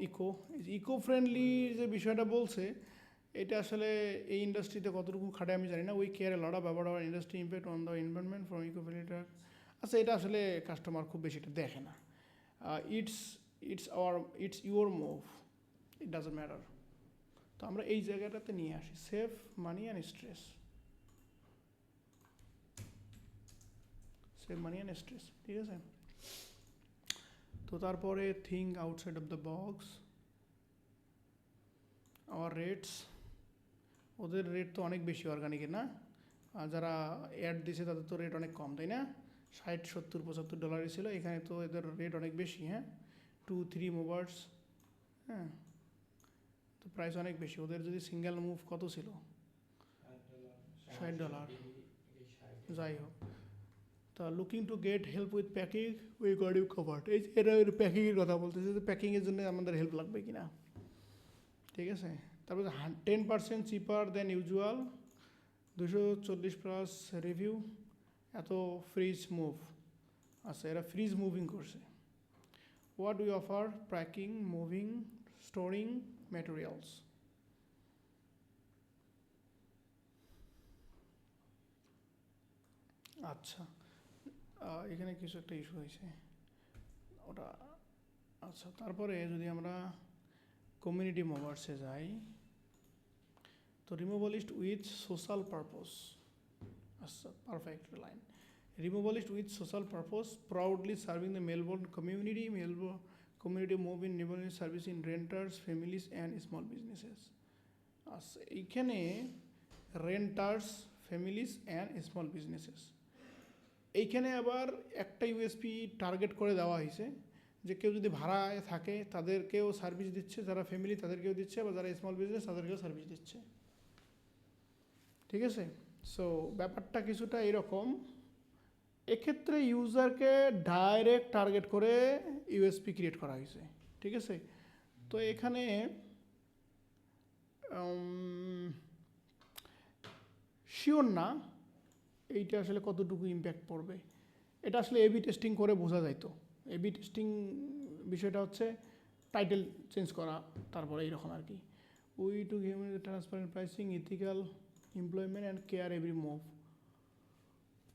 eco friendly যে বিষয়টা বলছে, এটা আসলে এই ইন্ডাস্ট্রিতে কতটুকু খাটে আমি জানি না। We care lot of about our industry impact on the environment from eco friendly. আচ্ছা, এটা আসলে কাস্টমার খুব বেশি এটা দেখে না। It's your move, it doesn't matter. তো আমরা এই জায়গাটাতে নিয়ে আসি, সেভ মানি অ্যান্ড স্ট্রেস, ঠিক আছে? তো তারপরে think outside of the box, our rates, ওদের রেট তো অনেক বেশি অর্গানিকের না? যারা অ্যাড দিছে তাদের তো রেট অনেক কম, তাই না? 60, 70, $75 ছিল, এখানে তো এদের রেট অনেক বেশি। হ্যাঁ, 2-3 মুভার্স, হ্যাঁ, তো প্রাইস অনেক বেশি। ওদের যদি সিঙ্গেল মুভ কত ছিল? $60। যাই হোক, তা looking to get help with packing, we got you covered. এই এরা প্যাকিংয়ের কথা বলতেছে যে প্যাকিংয়ের জন্য আমাদের হেল্প লাগবে কিনা, ঠিক আছে? তারপরে 10% চিপার দেন ইউজুয়াল, 240 প্লাস রিভিউ, এত ফ্রিজ মুভ। আচ্ছা, এরা ফ্রিজ মুভিং করছে। What we offer, packing, moving, storing materials. আচ্ছা, এখানে কিছু একটা ইস্যু হয়েছে ওটা। আচ্ছা, তারপরে যদি আমরা কমিউনিটি মুভার্সে যাই, তো রিমুভালিস্ট উইথ সোশ্যাল পারপোজ। আচ্ছা, perfect line. Removalist with social purpose, proudly serving the Melbourne community. Melbourne community move in neighborhood service in renters, families and small businesses. আচ্ছা, এইখানে renters, families and small businesses, এইখানে আবার একটা USP target করে দেওয়া হয়েছে যে কেউ যদি ভাড়ায় থাকে তাদেরকেও সার্ভিস দিচ্ছে, যারা ফ্যামিলি তাদেরকেও দিচ্ছে, বা যারা স্মল বিজনেস তাদেরকেও সার্ভিস দিচ্ছে, ঠিক আছে? সো ব্যাপারটা কিছুটা এরকম। এক্ষেত্রে ইউজারকে ডাইরেক্ট টার্গেট করে ইউএসপি ক্রিয়েট করা হয়েছে, ঠিক আছে? তো এখানে শিওর না এইটা আসলে কতটুকু ইম্প্যাক্ট পড়বে। এটা আসলে এবি টেস্টিং করে বোঝা যাইতো। এবি টেস্টিং বিষয়টা হচ্ছে টাইটেল চেঞ্জ করা, তারপরে এইরকম আর কি। We to give transparent pricing, ethical employment and care every move.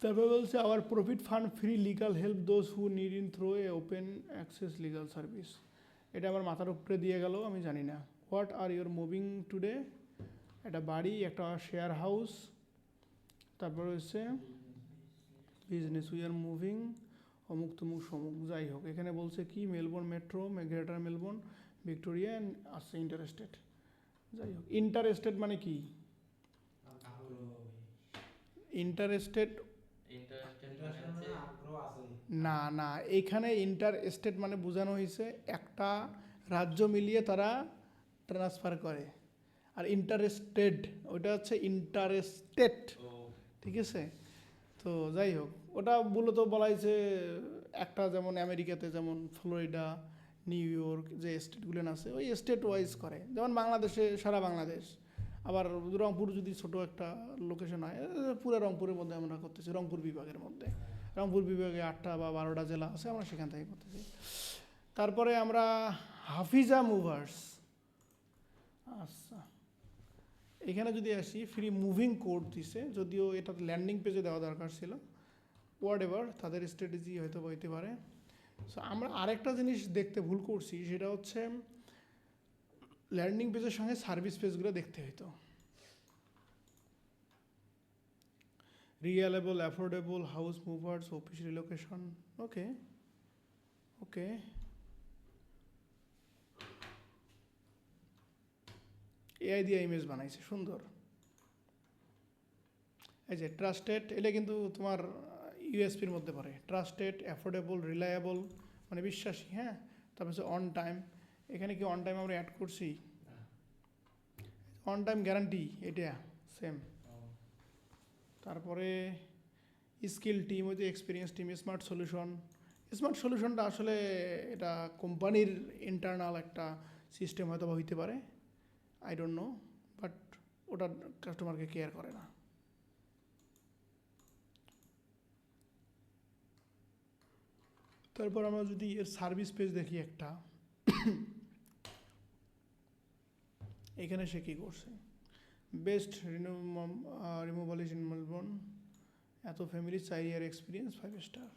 তারপরে বলছে our profit fund free legal help those who need in through a open access legal service. এটা আমার মাথার উপরে দিয়ে গেল, আমি জানি না। What are your moving today, একটা বাড়ি, একটা শেয়ার হাউস, তারপরে হচ্ছে বিজনেস, উই আর মুভিং অমুক তমুক সমুক। যাই হোক, এখানে বলছে কি Melbourne metro, greater Melbourne, Victoria আসছে ইন্টারেস্টেড। যাই হোক, ইন্টারেস্টেড মানে কি? ইন্টারেস্টেড না না, এইখানে ইন্টার স্টেট মানে বোঝানো হয়েছে একটা রাজ্য মিলিয়ে তারা ট্রান্সফার করে, আর ইন্টারেস্টেড ওটা হচ্ছে ইন্টারেস্টেড, ঠিক আছে? তো যাই হোক, ওটা মূলত বলা হয়েছে একটা, যেমন আমেরিকাতে যেমন ফ্লোরিডা, নিউ ইয়র্ক যে স্টেটগুলো আছে ওই স্টেট ওয়াইজ করে, যেমন বাংলাদেশে সারা বাংলাদেশ। আবার রংপুর যদি ছোট একটা লোকেশন হয়, পুরো রংপুরের মধ্যে আমরা করতেছি, রংপুর বিভাগের মধ্যে, রংপুর বিভাগে 8টা বা 12টা জেলা আছে, আমরা সেখান থেকে করতেছি। তারপরে আমরা হাফিজা মুভার্স। আচ্ছা, এখানে যদি আসি, ফ্রি মুভিং কোড দিছে, যদিও এটা ল্যান্ডিং পেজে দেওয়া দরকার ছিল। হোয়াট এভার, তাদের স্ট্র্যাটেজি হয়তো হইতে পারে। সো আমরা আরেকটা জিনিস দেখতে ভুল করছি, সেটা হচ্ছে ল্যান্ডিং পেজের সঙ্গে সার্ভিস পেজগুলো দেখতে হইতো। Reliable, affordable, house movers, office relocation, okay okay. AI দিয়ে ইমেজ বানাইছে, সুন্দর। এই যে ট্রাস্টেড, এটা কিন্তু তোমার ইউএসপির মধ্যে পড়ে। ট্রাস্টেড, অ্যাফোর্ডেবল, রিলায়েবল, মানে বিশ্বাসী, হ্যাঁ। তারপর হচ্ছে অন টাইম, এখানে কি অন টাইম আমরা অ্যাড করছি? অন টাইম গ্যারান্টি, এটা সেম। তারপরে স্কিল টিম, ওই যে experience team, smart solution. Smart সলিউশনটা আসলে এটা কোম্পানির ইন্টারনাল একটা সিস্টেম হয়তো বা হইতে পারে, আই ডোন্ট নো, বাট ওটা কাস্টমারকে কেয়ার করে না। তারপর আমরা যদি এর সার্ভিস পেজ দেখি একটা, এখানে সে কী করছে, best removal is in Melbourne, এত family, 4 year experience, 5 star.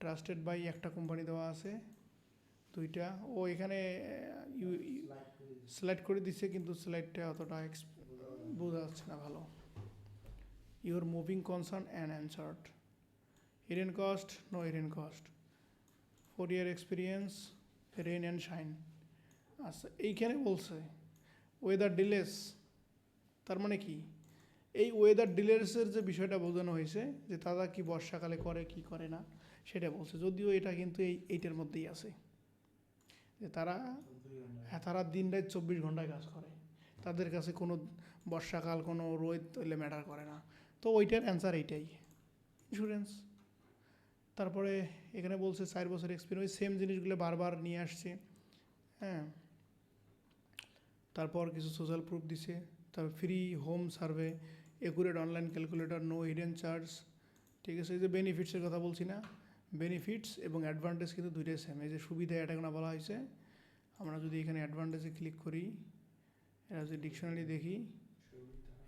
Trusted by একটা কোম্পানি দেওয়া আছে, 2টা। ও এখানে স্লাইড করে দিচ্ছে, কিন্তু স্লাইডটা অতটা বোঝা যাচ্ছে না ভালো। Your moving concern and answered, hidden cost, no hidden cost, 4 year experience, rain and shine. আচ্ছা, এইখানে বলছে ওয়েদার ডিলেস, তার মানে কি, এই ওয়েদার ডিলেসের যে বিষয়টা বোঝানো হয়েছে, যে তারা কি বর্ষাকালে করে কি করে না সেটা বলছে, যদিও এটা কিন্তু এইটার মধ্যেই আছে, যে তারা দিন রাত 24 ঘন্টায় কাজ করে, তাদের কাছে কোনো বর্ষাকাল কোনো রোদ হইলে ম্যাটার করে না। তো ওইটার অ্যান্সার এইটাই, ইন্স্যুরেন্স। তারপরে এখানে বলছে 4 বছর এক্সপিরিয়েন্স, সেম জিনিসগুলো বারবার নিয়ে আসছে, হ্যাঁ। তারপর কিছু সোশ্যাল প্রুফ দিছে, তারপর free home survey, accurate online calculator, no hidden charge, ঠিক আছে। এই যে বেনিফিটসের কথা বলছি না, বেনিফিটস এবং অ্যাডভান্টেজ কিন্তু দুইটাই সেম। এই যে সুবিধা এটা না বলা হয়েছে, আমরা যদি এখানে অ্যাডভান্টেজে ক্লিক করি, এটা যদি ডিকশনারি দেখি,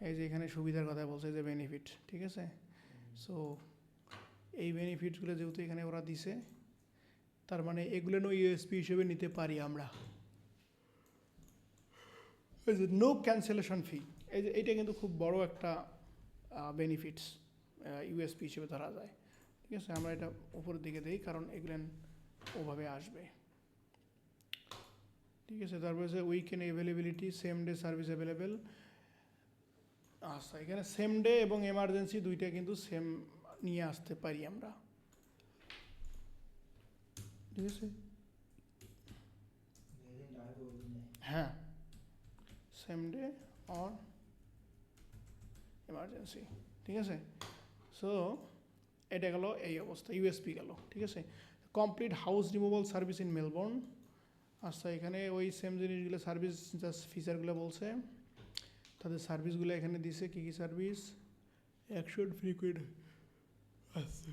এই যে এখানে সুবিধার কথা বলছে, যে বেনিফিট, ঠিক আছে। সো এই বেনিফিটসগুলো যেহেতু এখানে ওরা দিছে, তার মানে এগুলো ইউএসপি হিসেবে নিতে পারি আমরা। এই যে নো ক্যান্সেলেশন ফি, এই যে এইটা কিন্তু খুব বড় একটা বেনিফিটস, ইউএসপি হিসেবে ধরা যায়, ঠিক আছে। আমরা এটা উপরের দিকে দিই, কারণ এগুলো ওভাবে আসবে, ঠিক আছে। তারপরে হচ্ছে weekend availability, same day service available. আচ্ছা, এখানে সেম ডে এবং এমার্জেন্সি দুইটা কিন্তু সেম নিয়ে আসতে পারি আমরা, ঠিক আছে। হ্যাঁ, সেম ডে অর এমার্জেন্সি, ঠিক আছে। সো এটা গেল এই অবস্থা, ইউএসপি গেল, ঠিক আছে। Complete house removal service in Melbourne. আচ্ছা, এখানে ওই সেম জিনিসগুলো, সার্ভিস জাস্ট ফিচারগুলো বলছে, তাদের সার্ভিসগুলো এখানে দিছে, কী কী সার্ভিস, অ্যাকশন ফ্রিকুয়েন্ট। আচ্ছা,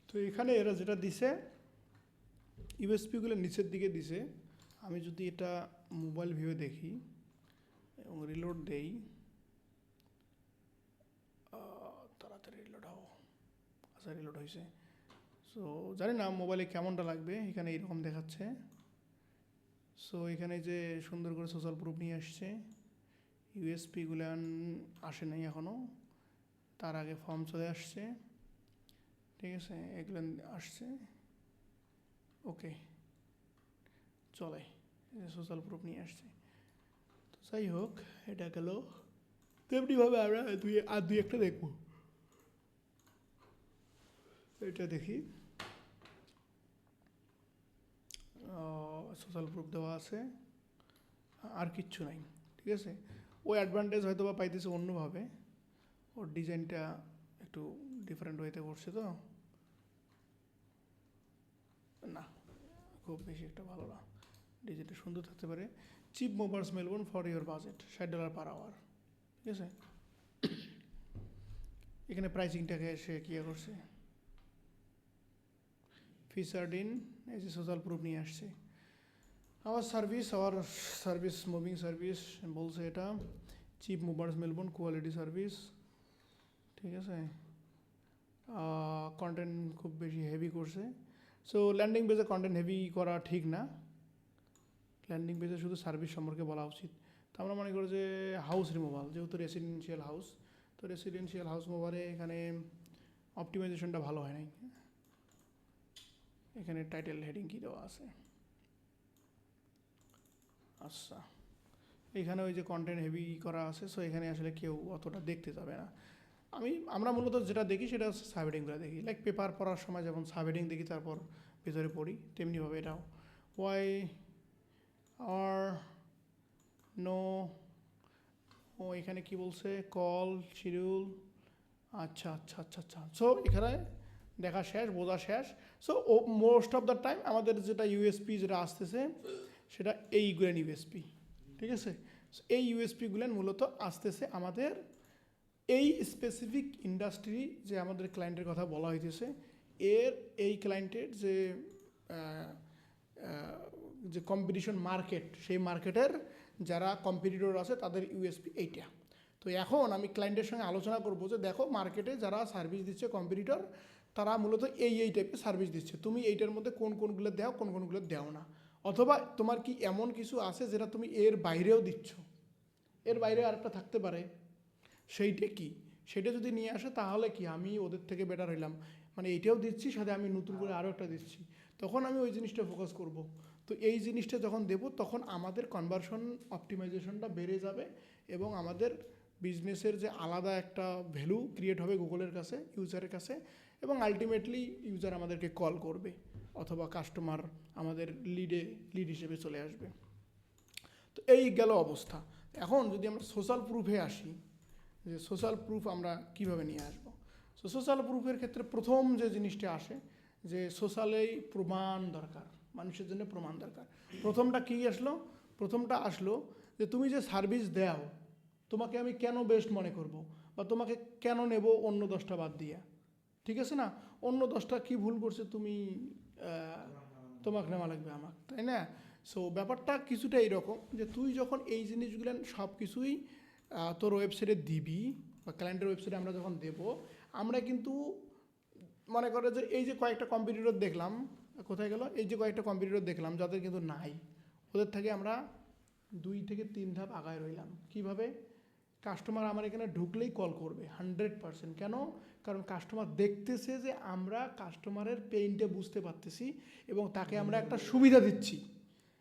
তো এখানে এরা যেটা দিছে, ইউএসপিগুলো নিচের দিকে দিছে। আমি যদি এটা মোবাইল ভিউয়ে দেখি এবং রিলোড দেই, তাড়াতাড়ি রিলোড হও। আচ্ছা, রিলোড হয়েছে। সো জানি না মোবাইলে কেমনটা লাগবে, এখানে এইরকম দেখাচ্ছে। সো এখানে যে সুন্দর করে সোশ্যাল প্রুফ নিয়ে আসছে, ইউএসপিগুলো আসে নাই এখনও, তার আগে ফর্ম চলে আসছে, ঠিক আছে। এগুলো আসছে, ওকে, চলে, সোশ্যাল প্রুফ নিয়ে আসছে। তো যাই হোক, এটা গেল। তেমনিভাবে আমরা দুই একটা দেখব, এটা দেখি। সোশ্যাল প্রুফ দেওয়া আছে, আর কিচ্ছু নাই, ঠিক আছে। ওই অ্যাডভান্টেজ হয়তো বা পাইতেছে অন্যভাবে, ওর ডিজাইনটা একটু ডিফারেন্ট ওয়েতে করছে, তো না খুব বেশি একটা ভালো না, ডিজাইনটা সুন্দর থাকতে পারে। Cheap mobiles Melbourne for your budget, $60 per hour, ঠিক আছে। এখানে প্রাইসিংটাকে সে কী করছে, ফিচার্ড ইন, এই যে সোশ্যাল প্রুফ নিয়ে আসছে। আওয়ার সার্ভিস মুভিং সার্ভিস বলছে, এটা cheap mobiles Melbourne quality service, ঠিক আছে। কন্টেন্ট খুব বেশি হেভি করছে। সো ল্যান্ডিং পেজে কন্টেন্ট হেভি করা ঠিক না, ল্যান্ডিং পেজে শুধু সার্ভিস সম্পর্কে বলা উচিত। তো আমরা মনে করি যে হাউস রিমুভাল, যেহেতু রেসিডেন্সিয়াল হাউস, তো রেসিডেন্সিয়াল হাউস মোবাইলে এখানে অপটিমাইজেশনটা ভালো হয় নাই। এখানে টাইটেল হেডিং কী দেওয়া আছে, আচ্ছা, এখানে ওই যে কন্টেন্ট হেভি করা আছে, সো এখানে আসলে কেউ অতটা দেখতে যাবে না। আমরা মূলত যেটা দেখি সেটা হচ্ছে সাবহেডিংগুলো দেখি, লাইক পেপার পড়ার সময় যেমন সাবহেডিং দেখি তারপর ভেতরে পড়ি, তেমনিভাবে এটাও ওয়াই আর নো, ও এখানে কি বলছে, কল শিডিউল, আচ্ছা আচ্ছা আচ্ছা আচ্ছা। সো এখানে দেখা শেষ, বোঝা শেষ। So most of the time আমাদের যেটা ইউএসপি যেটা আসতেছে সেটা এইগুলেন ইউএসপি, ঠিক আছে। এই ইউএসপিগুলেন মূলত আসতেছে আমাদের এই স্পেসিফিক ইন্ডাস্ট্রি যে আমাদের ক্লায়েন্টের কথা বলা হইতেছে, এই ক্লায়েন্টের যে কম্পিটিশন মার্কেট, সেই মার্কেটের যারা কম্পিটিটর আছে তাদের ইউএসপি এইটা। তো এখন আমি ক্লায়েন্টের সঙ্গে আলোচনা করবো যে দেখো মার্কেটে যারা সার্ভিস দিচ্ছে কম্পিটিটর, তারা মূলত এই টাইপের সার্ভিস দিচ্ছে, তুমি এইটার মধ্যে কোনগুলো দাও কোনগুলো দাও না, অথবা তোমার কি এমন কিছু আছে যেটা তুমি এর বাইরেও দিচ্ছ, এর বাইরে আরেকটা থাকতে পারে, সেইটা কি, সেটা যদি নিয়ে আসে তাহলে কি আমি ওদের থেকে বেটার হইলাম, মানে এইটাও দিচ্ছি সাথে আমি নতুন করে আরও একটা দিচ্ছি, তখন আমি ওই জিনিসটা ফোকাস করব। তো এই জিনিসটা যখন দেব তখন আমাদের কনভার্সন অপটিমাইজেশনটা বেড়ে যাবে এবং আমাদের বিজনেসের যে আলাদা একটা ভ্যালু ক্রিয়েট হবে গুগলের কাছে, ইউজারের কাছে, এবং আলটিমেটলি ইউজার আমাদেরকে কল করবে অথবা কাস্টমার আমাদের লিড হিসেবে চলে আসবে। তো এই গেল অবস্থা। এখন যদি আমরা সোশ্যাল প্রুফে আসি, যে সোশ্যাল প্রুফ আমরা কিভাবে নিয়ে আসব। সো সোশ্যাল প্রুফের ক্ষেত্রে প্রথম যে জিনিসটা আসে যে সোশ্যালেই প্রমাণ দরকার, মানুষের জন্য প্রমাণ দরকার। প্রথমটা আসলো যে তুমি যে সার্ভিস দাও তোমাকে আমি কেন বেস্ট মনে করব, বা তোমাকে কেন নেব অন্য 10টা বাদ দিয়া, ঠিক আছে না, অন্য 10টা কি ভুল করছে তুমি তোমাকে নেওয়া লাগবে আমাকে, তাই না। সো ব্যাপারটা কিছুটা এইরকম যে তুই যখন এই জিনিসগুলো সব কিছুই তোর ওয়েবসাইটে দিবি বা ক্লায়েন্টের ওয়েবসাইটে আমরা যখন দেব, আমরা কিন্তু মনে করে যে এই যে কয়েকটা কম্পিটিটর দেখলাম, কোথায় গেল, এই যে কয়েকটা কম্পিটিটর দেখলাম যাদের কিন্তু নাই, ওদের থেকে আমরা 2 থেকে 3 ধাপ আগায় রইলাম। কিভাবে? কাস্টমার আমার এখানে ঢুকলেই কল করবে 100%। কেন? কারণ কাস্টমার দেখতেছে যে আমরা কাস্টমারের পেইনটা বুঝতে পারতেছি এবং তাকে আমরা একটা সুবিধা দিচ্ছি,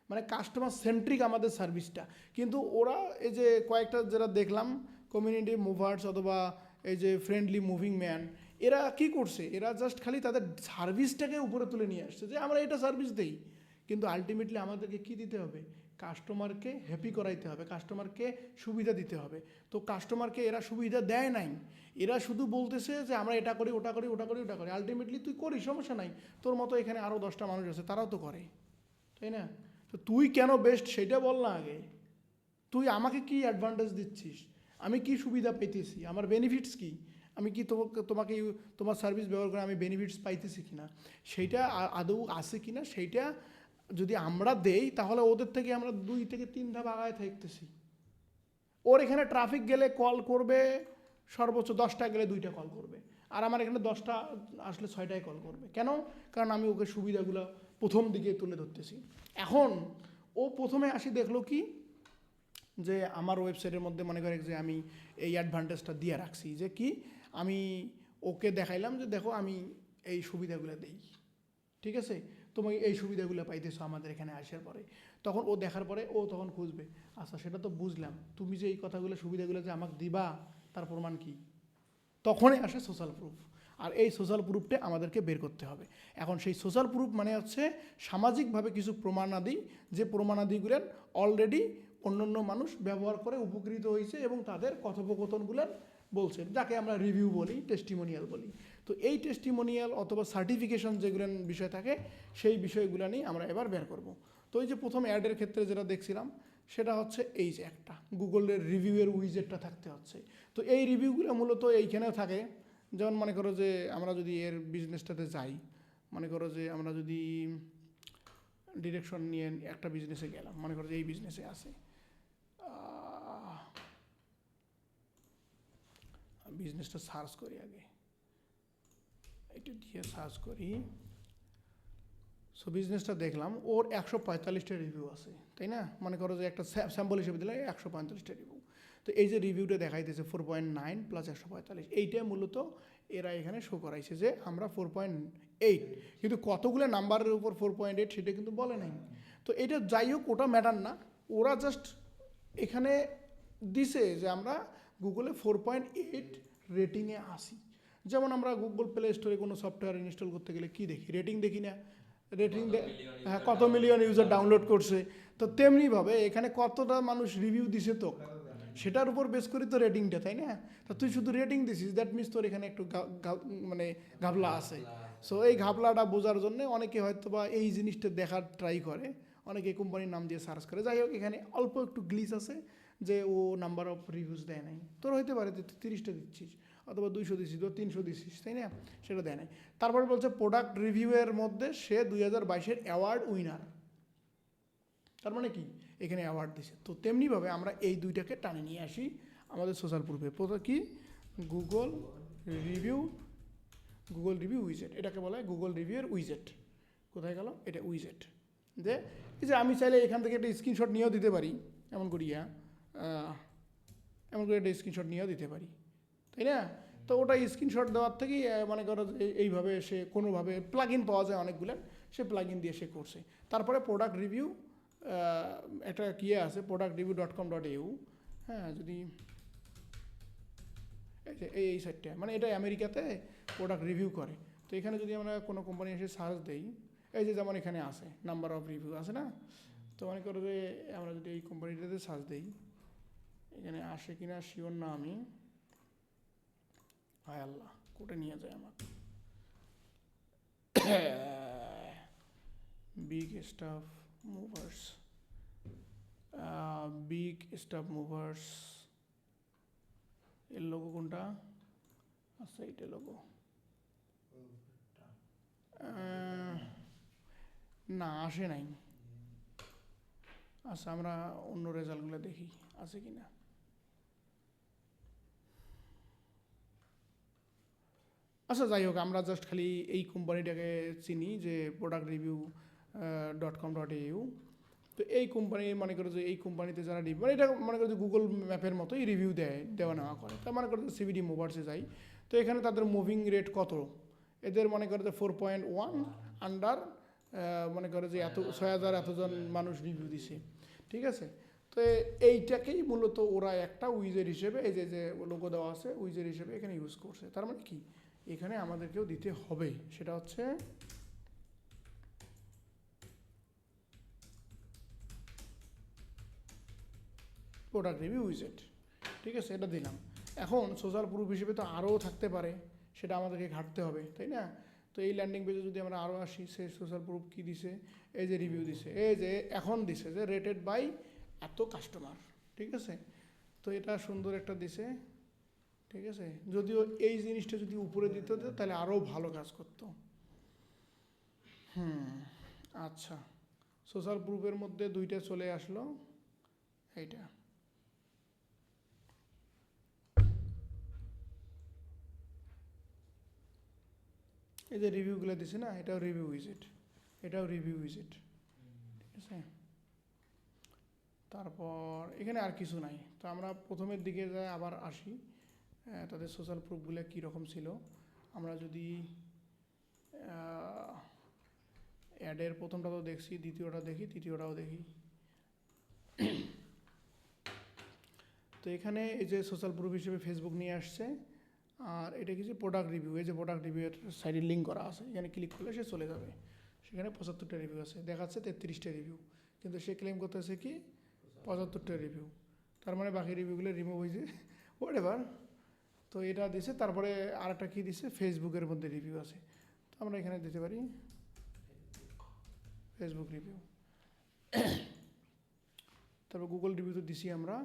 মানে কাস্টমার সেন্ট্রিক আমাদের সার্ভিসটা। কিন্তু ওরা এই যে কয়েকটা যারা দেখলাম কমিউনিটি মুভার্স অথবা এই যে ফ্রেন্ডলি মুভিং ম্যান, এরা কি করছে, এরা জাস্ট খালি তাদের সার্ভিসটাকে উপরে তুলে নিয়ে আসছে যে আমরা এটা সার্ভিস দেই, কিন্তু আলটিমেটলি আমাদেরকে কি দিতে হবে, কাস্টমারকে হ্যাপি করাইতে হবে, কাস্টমারকে সুবিধা দিতে হবে। তো কাস্টমারকে এরা সুবিধা দেয় নাই, এরা শুধু বলতেছে যে আমরা এটা করি ওটা করি ওটা করি ওটা করি। আলটিমেটলি তুই করিস, সমস্যা নাই, তোর মতো এখানে আরও 10টা মানুষ আছে তারাও তো করে, তাই না। তো তুই কেন বেস্ট সেটা বল না আগে, তুই আমাকে কি অ্যাডভান্টেজ দিচ্ছিস, আমি কি সুবিধা পেতেছি, আমার বেনিফিটস কি, আমি কি তোমাকে তোমার সার্ভিস ব্যবহার করে আমি বেনিফিটস পাইতেছি কিনা, সেইটা আদৌ আছে কিনা, সেইটা যদি আমরা দেই তাহলে ওদের থেকে আমরা 2 থেকে 3 ধাপ আগায় থাকতেছি। ওর এখানে ট্রাফিক গেলে কল করবে সর্বোচ্চ 10টা গেলে 2টা কল করবে, আর আমার এখানে 10টা আসলে 6টায় কল করবে। কেন? কারণ আমি ওকে সুবিধাগুলো প্রথম দিকে তুলে ধরতেছি। এখন ও প্রথমে আসি দেখলো কি যে আমার ওয়েবসাইটের মধ্যে মনে করে যে আমি এই অ্যাডভান্টেজটা দিয়ে রাখছি, যে কি আমি ওকে দেখাইলাম যে দেখো আমি এই সুবিধাগুলো দেই, ঠিক আছে, তুমি এই সুবিধাগুলো পাইতেছো আমাদের এখানে আসার পরে। তখন ও দেখার পরে ও তখন খুঁজবে, আচ্ছা সেটা তো বুঝলাম, তুমি যে এই কথাগুলো সুবিধাগুলো যে আমাকে দিবা তার প্রমাণ কি, তখনই আসে সোশ্যাল প্রুফ। আর এই সোশ্যাল প্রুফটা আমাদেরকে বের করতে হবে। এখন সেই সোশ্যাল প্রুফ মানে হচ্ছে সামাজিকভাবে কিছু প্রমাণাদি, যে প্রমাণাদিগুলো অলরেডি অন্যান্য মানুষ ব্যবহার করে উপকৃত হয়েছে এবং তাদের কথোপকথনগুলো বলছে, যাকে আমরা রিভিউ বলি, টেস্টিমোনিয়াল বলি। তো এই টেস্টিমোনিয়াল অথবা সার্টিফিকেশন যেগুলো বিষয় থাকে সেই বিষয়গুলো নিয়ে আমরা এবার বের করব। তো এই যে প্রথম অ্যাডের ক্ষেত্রে যেটা দেখছিলাম সেটা হচ্ছে এই যে একটা গুগলের রিভিউয়ের উইজেটটা থাকতে হচ্ছে। তো এই রিভিউগুলো মূলত এইখানেও থাকে। যেমন মনে করো যে আমরা যদি এর বিজনেসটাতে যাই, মনে করো যে আমরা যদি ডিরেকশন নিয়ে একটা বিজনেসে গেলাম, মনে করো যে এই বিজনেসে আছে, বিজনেসটা সার্চ করি আগে, এটা দিয়ে সার্চ করি। সো বিজনেসটা দেখলাম ওর 145টা রিভিউ আছে, তাই না। মনে করো যে একটা স্যাম্পল হিসেবে দিলে 145টা রিভিউ। তো এই যে রিভিউটা দেখাইতেছে 4.9 প্লাস 145, এইটা মূলত এরা এখানে শো করাইছে যে আমরা 4.8, কিন্তু কতগুলো নাম্বারের উপর 4.8 সেটা কিন্তু বলে নাই। তো এটা যাই হোক, ওটা ম্যাটার না, ওরা জাস্ট এখানে দিছে যে আমরা গুগলে 4.8 রেটিংয়ে আসি। যেমন আমরা গুগল প্লে স্টোরে কোনো সফটওয়্যার ইনস্টল করতে গেলে কি দেখি, রেটিং দেখি না? রেটিং, হ্যাঁ, কত মিলিয়ন ইউজার ডাউনলোড করছে। তো তেমনিভাবে এখানে কতটা মানুষ রিভিউ দিছে তো সেটার উপর বেস করি তো রেটিংটা, তাই না? তো তুই শুধু রেটিং দিছিস, দ্যাট মিনস তোর এখানে একটু মানে ঘাবলা আছে। সো এই ঘাবলাটা বোঝার জন্য অনেকে হয়তো বা এই জিনিসটা দেখার ট্রাই করে, অনেকে কোম্পানির নাম দিয়ে সার্চ করে। যাই হোক, এখানে অল্প একটু গ্লিচ আছে যে ও নাম্বার অফ রিভিউজ দেয় নাই। তোর হইতে পারে তুই 30টা দিচ্ছিস, অথবা 200 দিচ্ছিস, বা 300 দিচ্ছিস, তাই না? সেটা দেয় নাই। তারপরে বলছে প্রোডাক্ট রিভিউয়ের মধ্যে সে 2022-এর অ্যাওয়ার্ড উইনার। তার মানে কি, এখানে অ্যাওয়ার্ড দিছে। তো তেমনিভাবে আমরা এই দুইটাকে টানে নিয়ে আসি আমাদের সোশ্যাল প্রুফে। প্রথম কি, গুগল রিভিউ, গুগল রিভিউ উইজেট, এটাকে বলা হয় গুগল রিভিউয়ের উইজেট। কোথায় গেল এটা উইজেট? যে এই যে আমি চাইলে এখান থেকে একটা স্ক্রিনশট নিয়েও দিতে পারি, এমন করিয়া এমন করে একটা স্ক্রিনশট নিয়েও দিতে পারি, তাই না? তো ওটা স্ক্রিনশট দেওয়ার থেকেই মনে করো এইভাবে সে কোনোভাবে প্লাগ ইন পাওয়া যায় অনেকগুলো, সে প্লাগ ইন দিয়ে সে করছে। তারপরে প্রোডাক্ট রিভিউ, একটা কি আছে productreview.com.au, হ্যাঁ, যদি এই সাইটটা, মানে এটা আমেরিকাতে প্রোডাক্ট রিভিউ করে। তো এখানে যদি আমরা কোনো কোম্পানি এসে সার্চ দিই, এই যে যেমন এখানে আছে নাম্বার অফ রিভিউ আছে না, তো মনে করো যে আমরা যদি এই কোম্পানিটাতে সার্চ দিই, এখানে আসে কিনা শিওর না আমি, হায় আল্লাহ, কোটে নিয়ে যায় আমাকে। Big staff movers, big staff movers এর লোগো কোনটা? আচ্ছা, এইটা লোগো না, আসে নাই। আচ্ছা, আমরা অন্য রেজাল্টগুলো দেখি আছে কি না। আচ্ছা, যাই হোক, আমরা জাস্ট খালি এই কোম্পানিটাকে চিনি যে productreview.com.au। তো এই কোম্পানি মনে করো যে এই কোম্পানিতে যারা রিভিউ, মানে এটা মনে করো যে গুগল ম্যাপের মতোই রিভিউ দেওয়া নেওয়া করে। তার মনে করো যে সিবিডি মুভার্সে যাই, তো এখানে তাদের মুভিং রেট কত, এদের মনে করো যে 4.1 আন্ডার, মনে করো যে 6,000 এতজন মানুষ রিভিউ দিছে, ঠিক আছে? তো এইটাকেই মূলত ওরা একটা উইজের হিসেবে, এই যে লোগো দেওয়া আছে উইজের হিসেবে এখানে ইউজ করছে। তার মানে কি, এখানে আমাদেরকেও দিতে হবে, সেটা হচ্ছে প্রোডাক্ট রিভিউ উইজেট, ঠিক আছে? এটা দিলাম। এখন সোশ্যাল প্রুফ হিসেবে তো আরও থাকতে পারে, সেটা আমাদেরকে ঘাটতে হবে, তাই না? তো এই ল্যান্ডিং পেজে যদি আমরা আরও আসি, সে সোশ্যাল প্রুফ কী দিছে, এই যে রিভিউ দিছে, এই যে এখন দিছে যে রেটেড বাই এত কাস্টমার, ঠিক আছে? তো এটা সুন্দর একটা দিছে, ঠিক আছে? যদিও এই জিনিসটা যদি উপরে দিত তাহলে আরও ভালো কাজ করতো। আচ্ছা, সোশ্যাল প্রুফের মধ্যে দুইটা চলে আসলো, এইটা এই যে রিভিউগুলো দিছে না, এটাও রিভিউ উইজেট, এটাও রিভিউ উইজেট, ঠিক আছে? তারপর এখানে আর কিছু নাই। তো আমরা প্রথমের দিকে যাই, আবার আসি তাদের সোশ্যাল প্রুফগুলো কীরকম ছিল। আমরা যদি অ্যাডের প্রথমটা তো দেখছি, দ্বিতীয়টা দেখি, তৃতীয়টাও দেখি। তো এখানে এই যে সোশ্যাল প্রুফ হিসেবে ফেসবুক নিয়ে আসছে, আর এটা কিছু প্রোডাক্ট রিভিউ, এই যে প্রোডাক্ট রিভিউয়ের সাইডে লিঙ্ক করা আছে, এখানে ক্লিক করলে সে চলে যাবে, সেখানে 75টা রিভিউ আছে, দেখাচ্ছে 33টা রিভিউ, কিন্তু সে ক্লেম করতেছে কি 75টা রিভিউ। তার মানে বাকি রিভিউগুলো রিমুভ হয়েছে, হোয়াট এভার। তো এটা দিছে। তারপরে আর একটা কী দিছে, ফেসবুকের মধ্যে রিভিউ আছে, তো আমরা এখানে দিতে পারি ফেসবুক রিভিউ। তারপর গুগল রিভিউ তো দিছি আমরা।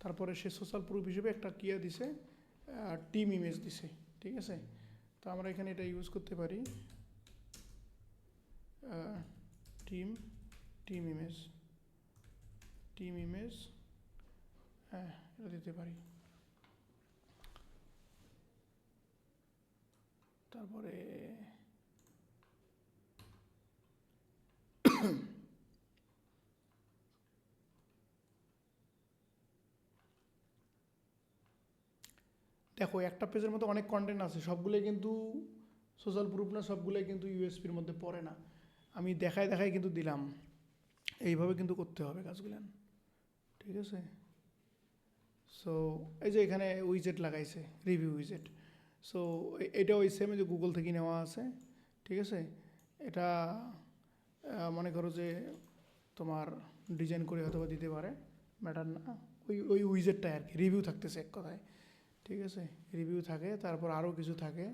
তারপরে সে সোশ্যাল প্রুফ হিসেবে একটা কিয়া দিছে, টিম ইমেজ দিছে, ঠিক আছে? তো আমরা এখানে এটা ইউজ করতে পারি, টিম ইমেজ, হ্যাঁ, এটা দিতে পারি। তারপরে দেখো, একটা পেজের মধ্যে অনেক কন্টেন্ট আছে, সবগুলোই কিন্তু সোশ্যাল প্রুফ না, সবগুলোই কিন্তু ইউএসপির মধ্যে পড়ে না। আমি দেখায় কিন্তু দিলাম, এইভাবে কিন্তু করতে হবে কাজগুলো, ঠিক আছে। সো এই যে এখানে উইজেট লাগাইছে, রিভিউ উইজেট। সো এটা ওই সেম যে গুগল থেকে নেওয়া আছে, ঠিক আছে। এটা মনে করো যে তোমার ডিজাইন করে হয়তো দিতে পারে, ম্যাটার না। ওই ওই উইজেটটাই আর কি, রিভিউ থাকতেছে এক কথায়, ঠিক আছে। রিভিউ থাকে, তারপর আরও কিছু থাকে,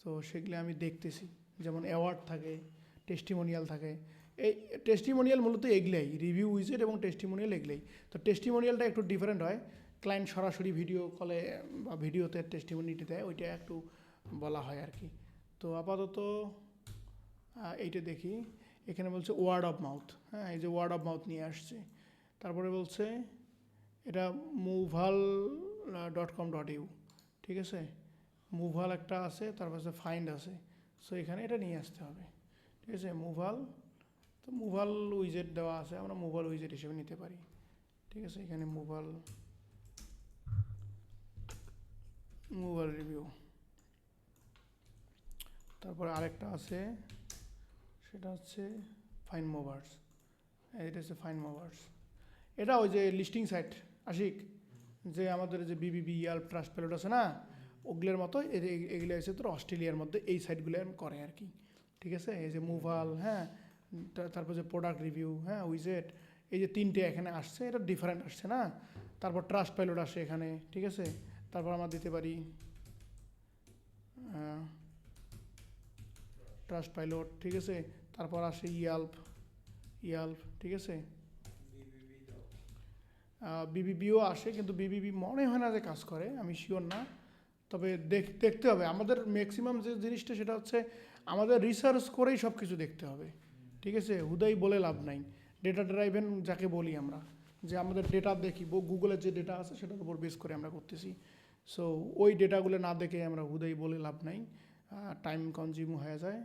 তো সেগুলো আমি দেখতেছি। যেমন অ্যাওয়ার্ড থাকে, টেস্টিমোনিয়াল থাকে। এই টেস্টিমোনিয়াল মূলত এগুলাই, রিভিউ উইজেট এবং টেস্টিমোনিয়াল এগুলাই। তো টেস্টিমোনিয়ালটা একটু ডিফারেন্ট হয়, ক্লায়েন্ট সরাসরি ভিডিও কলে বা ভিডিওতে টেস্টিমোনিটি দেয়, ওইটা একটু বলা হয় আর কি। তো আপাতত এইটা দেখি, এখানে বলছে ওয়ার্ড অফ মাউথ, হ্যাঁ, এই যে ওয়ার্ড অফ মাউথ নিয়ে আসছে। তারপরে বলছে এটা moval.com.u, ঠিক আছে। মুভাল একটা আছে, তারপর ফাইন্ড আছে। সো এখানে এটা নিয়ে আসতে হবে, ঠিক আছে। মুভাল, তো মুভাল উইজেট দেওয়া আছে, আমরা মুভাল উইজেট হিসেবে নিতে পারি, ঠিক আছে। এখানে মুভাল রিভিউ। তারপরে আরেকটা আছে, সেটা হচ্ছে ফাইন মুভার্স। এটা হচ্ছে ফাইন মুভার্স। এটা ওই যে লিস্টিং সাইট আশিক, যে আমাদের যে বিবিবি, ইয়াল্প, ট্রাস্ট প্যালেট আছে না, ওগুলোর মতো এগুলো এসে তোর অস্ট্রেলিয়ার মধ্যে এই সাইটগুলো করে আর কি, ঠিক আছে। এই যে মুভাল, হ্যাঁ, তারপর যে প্রোডাক্ট রিভিউ, হ্যাঁ, উইজেট, এই যে তিনটে এখানে আসছে, এটা ডিফারেন্ট আসছে না। তারপর ট্রাস্ট পাইলট আসে এখানে, ঠিক আছে। তারপর আমরা দিতে পারি ট্রাস্ট পাইলট, ঠিক আছে। তারপর আসে ইয়াল্প, ঠিক আছে। বিবিবিও আসে, কিন্তু বিবিবি মনে হয় না যে কাজ করে, আমি শিওর না। তবে দেখতে হবে আমাদের ম্যাক্সিমাম যে জিনিসটা, সেটা হচ্ছে আমাদের রিসার্চ করেই সব কিছু দেখতে হবে, ঠিক আছে। হুদাই বলে লাভ নাই। ডেটা ড্রাইভেন যাকে বলি আমরা, যে আমাদের ডেটা দেখি, গুগলের যে ডেটা আছে সেটার উপর বেস করে আমরা করতেছি। সো ওই ডেটাগুলো না দেখে আমরা হুদাই বলে লাভ নাই, টাইম কনজিউম হয়ে যায়।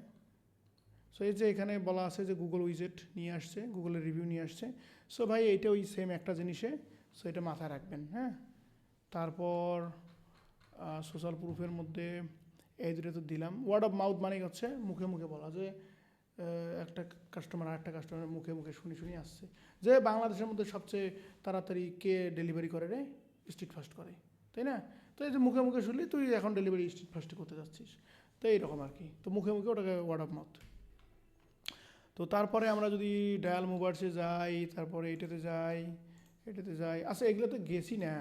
সো এই যে এখানে বলা আছে যে গুগল উইজেট নিয়ে আসছে, গুগলের রিভিউ নিয়ে আসছে। সো ভাই এইটা ওই সেম একটা জিনিসে, সো এটা মাথায় রাখবেন, হ্যাঁ। তারপর সোশ্যাল প্রুফের মধ্যে এই দুটো তো দিলাম। ওয়ার্ড অফ মাউথ মানে হচ্ছে মুখে মুখে বলা, যে একটা কাস্টমার আর একটা কাস্টমারের মুখে মুখে শুনি আসছে, যে বাংলাদেশের মধ্যে সবচেয়ে তাড়াতাড়ি কে ডেলিভারি করে রে, স্ট্রিট ফাস্ট করে, তাই না। তো এই যে মুখে মুখে শুনলি তুই এখন ডেলিভারি স্ট্রিট ফাস্টে করতে যাচ্ছিস, তো এইরকম আর কি। তো মুখে মুখে ওটাকে ওয়ার্ড অফ মাউথ। তো তারপরে আমরা যদি ডায়াল মোবাইলসে যাই, তারপরে এটাতে যাই, আচ্ছা এগুলো তো গেছি না,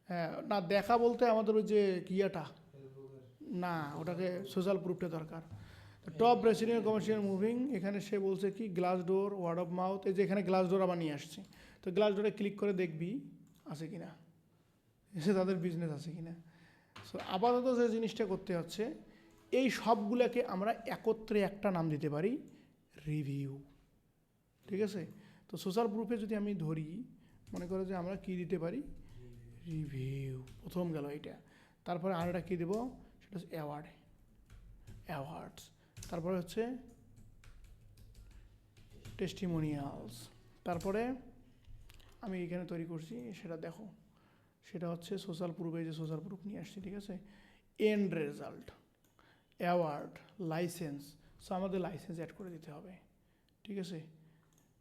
হ্যাঁ, না দেখা বলতে আমাদের ওই যে কিয়াটা, না ওটাকে সোশ্যাল প্রুফটা দরকার। টপ রেসিডেন্ট কমার্শিয়াল মুভিং, এখানে সে বলছে কি glass door, word of mouth. এই যে এখানে গ্লাস ডোর আবার নিয়ে আসছে, তো গ্লাস ডোরে ক্লিক করে দেখবি আছে কিনা, এসে তাদের বিজনেস আছে কিনা। সো আপাতত যে জিনিসটা করতে হচ্ছে, এই সবগুলোকে আমরা একত্রে একটা নাম দিতে পারি, রিভিউ, ঠিক আছে। তো সোশ্যাল প্রুফে যদি আমি ধরি, মনে করো যে আমরা কি দিতে পারি, রিভিউ, প্রথম গেল এইটা। তারপরে আরেকটা কী দেবো, সেটা হচ্ছে অ্যাওয়ার্ডস। তারপরে হচ্ছে টেস্টিমোনিয়ালস। তারপরে আমি এখানে তৈরি করছি, সেটা দেখো, সেটা হচ্ছে সোশ্যাল প্রুফে, যে সোশ্যাল প্রুফ নিয়ে আসছি, ঠিক আছে। End result, award, license. So আমাদের লাইসেন্স অ্যাড করে দিতে হবে, ঠিক আছে।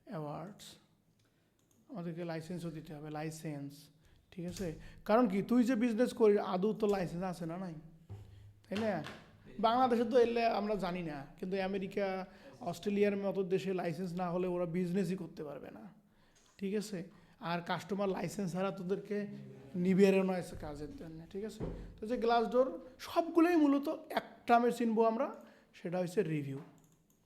অ্যাওয়ার্ডস, আমাদেরকে লাইসেন্সও দিতে হবে, লাইসেন্স, ঠিক আছে। কারণ কি, তুই যে বিজনেস করিস আদৌ তো লাইসেন্স আছে না নাই, তাই না। বাংলাদেশে তো এলে আমরা জানি না, কিন্তু আমেরিকা, অস্ট্রেলিয়ার মতো দেশে লাইসেন্স না হলে ওরা বিজনেসই করতে পারবে না, ঠিক আছে। আর কাস্টমার লাইসেন্স ছাড়া তোদেরকে নিবেরও নয় কাজের জন্য, ঠিক আছে। তো যে গ্লাস ডোর সবগুলোই মূলত একটা আমি চিনবো আমরা, সেটা হচ্ছে রিভিউ,